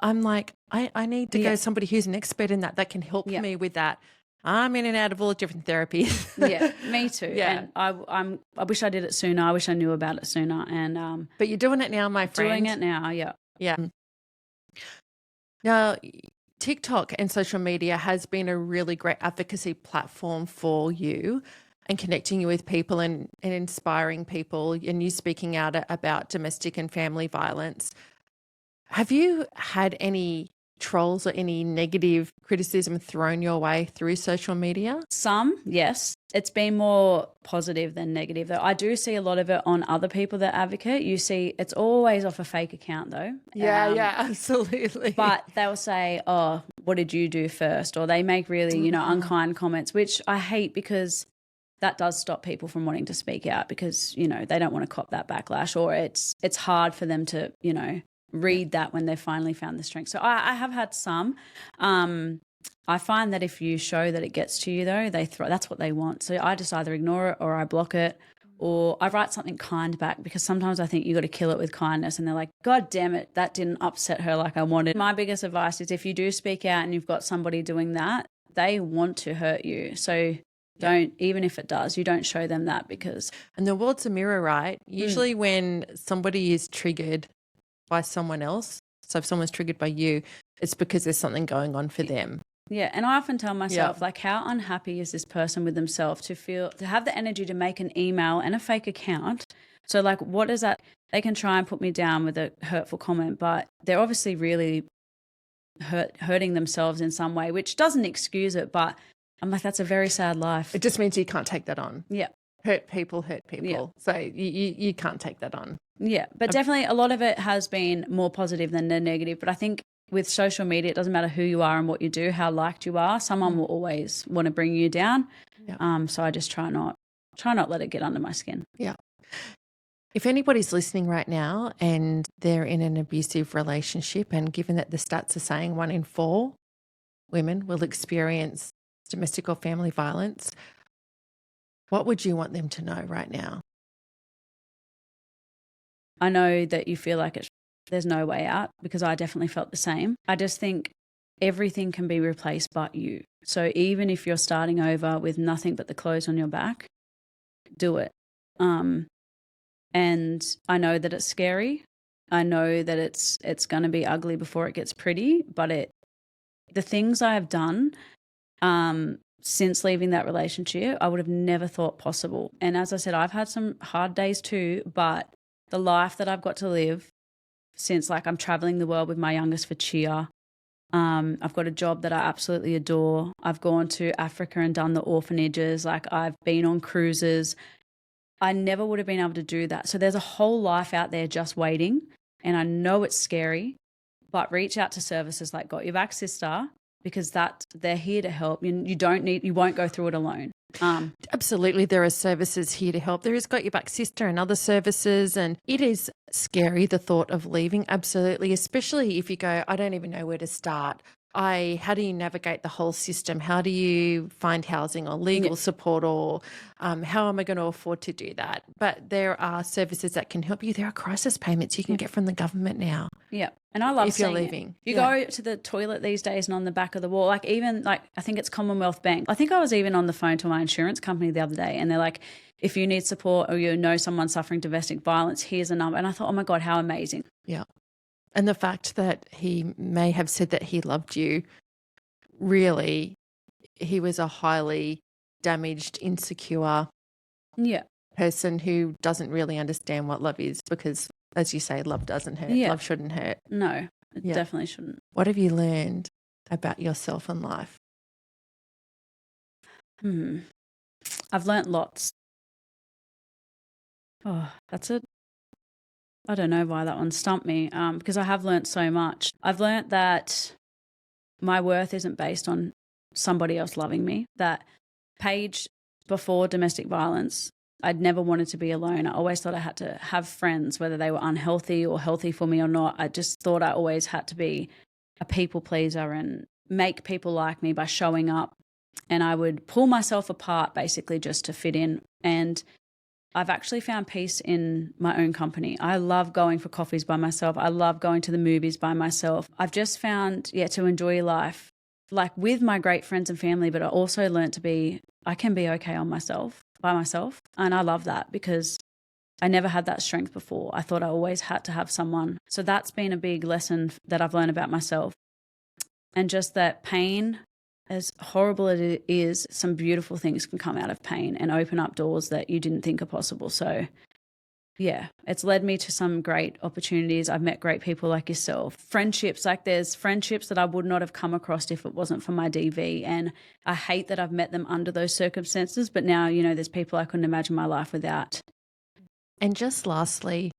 I'm like, I need to go to somebody who's an expert in that can help me with that. I'm in and out of all different therapies. Yeah, me too. Yeah. And I wish I did it sooner. I wish I knew about it sooner. And but you're doing it now, my friend. Doing it now, yeah. Yeah. Now, TikTok and social media has been a really great advocacy platform for you and connecting you with people and inspiring people and you speaking out about domestic and family violence. Have you had any trolls or any negative criticism thrown your way through social media? Some, yes. It's been more positive than negative, though. I do see a lot of it on other people that advocate. You see, it's always off a fake account, though. Yeah, absolutely. But they'll say, oh, what did you do first? Or they make really, unkind comments, which I hate because that does stop people from wanting to speak out because, they don't want to cop that backlash, or it's hard for them to, read that when they've finally found the strength. So I have had some. I find that if you show that it gets to you, though, that's what they want. So I just either ignore it or I block it or I write something kind back because sometimes I think you got to kill it with kindness and they're like, God damn it, that didn't upset her like I wanted. My biggest advice is if you do speak out and you've got somebody doing that, they want to hurt you. So don't, even if it does, you don't show them that because. And the world's a mirror, right? Usually when somebody is triggered by someone else, so if someone's triggered by you, it's because there's something going on for them. Yeah, and I often tell myself, like, how unhappy is this person with themselves to have the energy to make an email and a fake account? So, like, what is that? They can try and put me down with a hurtful comment, but they're obviously really hurting themselves in some way, which doesn't excuse it, but I'm like, that's a very sad life. It just means you can't take that on. Yeah. Hurt people. Yeah. So you can't take that on. Yeah, but definitely a lot of it has been more positive than the negative. But I think with social media, it doesn't matter who you are and what you do, how liked you are. Someone will always want to bring you down. Yeah. So I just try not let it get under my skin. Yeah. If anybody's listening right now and they're in an abusive relationship, and given that the stats are saying 1 in 4 women will experience domestic or family violence, what would you want them to know right now? I know that you feel like there's no way out because I definitely felt the same. I just think everything can be replaced but you. So even if you're starting over with nothing but the clothes on your back, do it. And I know that it's scary. I know that it's going to be ugly before it gets pretty, but the things I have done since leaving that relationship, I would have never thought possible. And as I said, I've had some hard days too, but the life that I've got to live since, like, I'm traveling the world with my youngest for cheer. I've got a job that I absolutely adore. I've gone to Africa and done the orphanages. Like, I've been on cruises. I never would have been able to do that. So there's a whole life out there just waiting. And I know it's scary, but reach out to services like Got Your Back Sista because they're here to help. You won't go through it alone. Absolutely, there are services here to help. There is Got Your Back Sister and other services, and it is scary, the thought of leaving, absolutely, especially if you go, I don't even know where to start. How do you navigate the whole system? How do you find housing or legal support, or how am I going to afford to do that? But there are services that can help you. There are crisis payments you can get from the government now. Yeah. And I love if you're seeing leaving. You go to the toilet these days and on the back of the wall, like even like I think it's Commonwealth Bank. I think I was even on the phone to my insurance company the other day and they're like, if you need support or you know someone suffering domestic violence, here's a number. And I thought, oh my God, how amazing. Yeah. And the fact that he may have said that he loved you, really, he was a highly damaged, insecure person who doesn't really understand what love is because, as you say, love doesn't hurt. Love shouldn't hurt. No, it definitely shouldn't. What have you learned about yourself and life? I've learnt lots. Oh, that's it. I don't know why that one stumped me because I have learnt so much. I've learnt that my worth isn't based on somebody else loving me, that Paige, before domestic violence, I'd never wanted to be alone. I always thought I had to have friends, whether they were unhealthy or healthy for me or not. I just thought I always had to be a people pleaser and make people like me by showing up. And I would pull myself apart basically just to fit in. And I've actually found peace in my own company. I love going for coffees by myself. I love going to the movies by myself. I've just found, to enjoy life, like with my great friends and family, but I also learned I can be okay by myself. And I love that because I never had that strength before. I thought I always had to have someone. So that's been a big lesson that I've learned about myself. And just that pain, as horrible as it is, some beautiful things can come out of pain and open up doors that you didn't think are possible. So yeah, it's led me to some great opportunities. I've met great people like yourself. Friendships, like there's friendships that I would not have come across if it wasn't for my DV. And I hate that I've met them under those circumstances. But now, there's people I couldn't imagine my life without. And just lastly,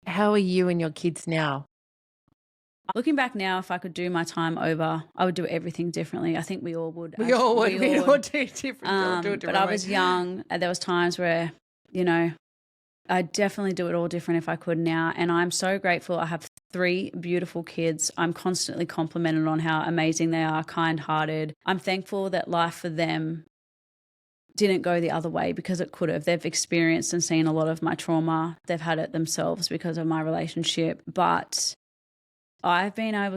how are you and your kids now? Looking back now, if I could do my time over, I would do everything differently. I think we all would. We all would. We all do it different. But I was young. And there was times where, I'd definitely do it all different if I could now. And I'm so grateful. I have 3 beautiful kids. I'm constantly complimented on how amazing they are, kind-hearted. I'm thankful that life for them didn't go the other way because it could have. They've experienced and seen a lot of my trauma. They've had it themselves because of my relationship. But I've never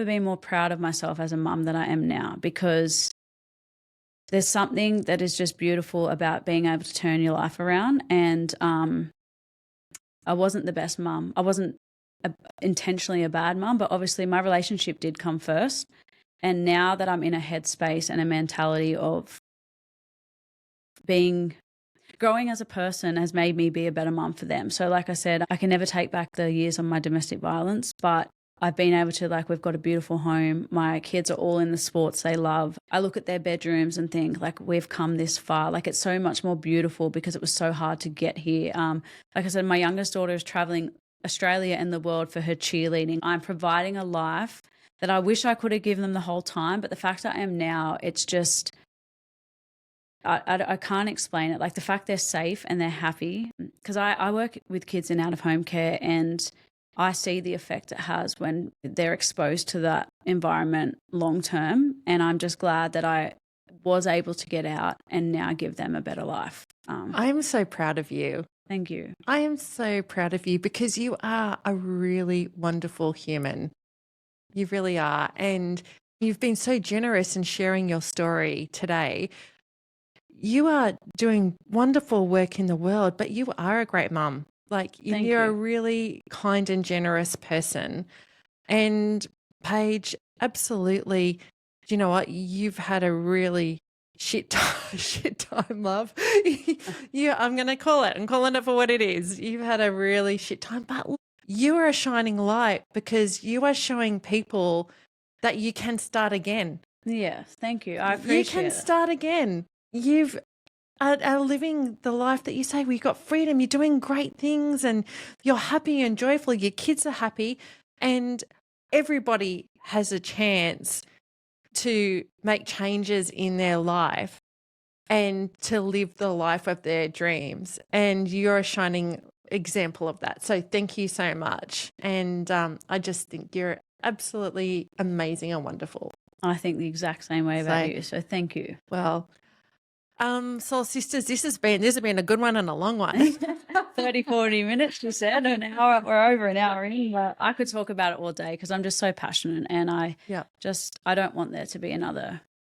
been more proud of myself as a mum than I am now, because there's something that is just beautiful about being able to turn your life around. And I wasn't the best mum. I wasn't intentionally a bad mum, but obviously my relationship did come first. And now that I'm in a headspace and a mentality of growing as a person has made me be a better mum for them. So like I said, I can never take back the years of my domestic violence, but I've been able to, we've got a beautiful home. My kids are all in the sports they love. I look at their bedrooms and think, we've come this far. It's so much more beautiful because it was so hard to get here. Like I said, my youngest daughter is traveling Australia and the world for her cheerleading. I'm providing a life that I wish I could have given them the whole time, but the fact that I am now, it's just, I can't explain it. The fact they're safe and they're happy, because I work with kids in out-of-home care, and I see the effect it has when they're exposed to that environment long term. And I'm just glad that I was able to get out and now give them a better life. I'm so proud of you. Thank you. I am so proud of you because you are a really wonderful human. You really are. And you've been so generous in sharing your story today. You are doing wonderful work in the world, but you are a great mum. You're a really kind and generous person. And Paige, absolutely, you know what? You've had a really shit time, love. I'm going to call it. I'm calling it for what it is. You've had a really shit time, but you are a shining light because you are showing people that you can start again. Yes, thank you. I appreciate it. You can start again. You've are living the life that you say, well, you've got freedom, you're doing great things and you're happy and joyful, your kids are happy, and everybody has a chance to make changes in their life and to live the life of their dreams. And you're a shining example of that. So thank you so much. And I just think you're absolutely amazing and wonderful. I think the exact same way about you. So thank you. Well, Soul Sisters, this has been a good one and a long one. 30, 40 minutes, you said, an hour. We're over an hour in. But I could talk about it all day because I'm just so passionate, and I don't want there to be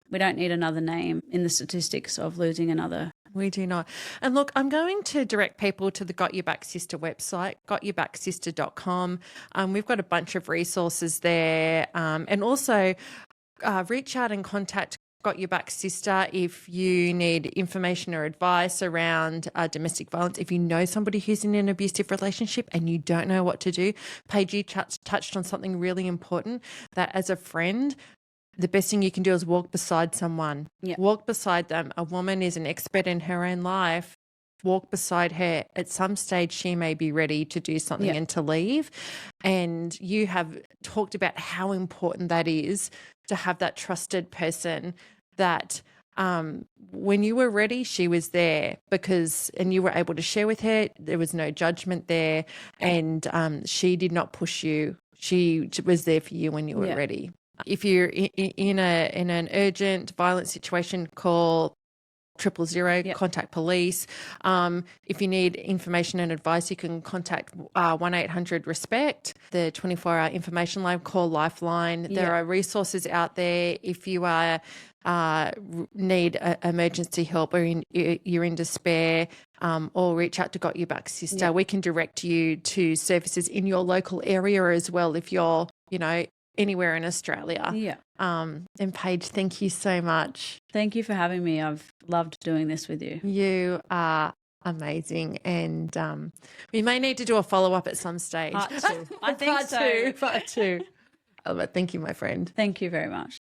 we don't need another name in the statistics of losing another. We do not. And look, I'm going to direct people to the Got Your Back Sister website, gotyourbacksista.com. We've got a bunch of resources there, and also reach out and contact Got Your Back Sister if you need information or advice around domestic violence. If you know somebody who's in an abusive relationship and you don't know what to do, Paige, you touched on something really important, that as a friend, the best thing you can do is walk beside someone. Yep. Walk beside them. A woman is an expert in her own life. Walk beside her. At some stage, she may be ready to do something and to leave. And you have talked about how important that is, to have that trusted person that when you were ready, she was there and you were able to share with her. There was no judgment there, and she did not push you. She was there for you when you were ready. If you're in an urgent violent situation, call 000, contact police. If you need information and advice, you can contact 1-800-RESPECT, the 24-hour information line, call Lifeline. There are resources out there. If you are need emergency help or you're in despair, or reach out to Got You Back Sista. We can direct you to services in your local area as well if you're, anywhere in Australia. Yeah. And Paige, thank you so much. Thank you for having me. I've loved doing this with you. You are amazing, and we may need to do a follow-up at some stage. Part two. I think Part two. But thank you, my friend. Thank you very much.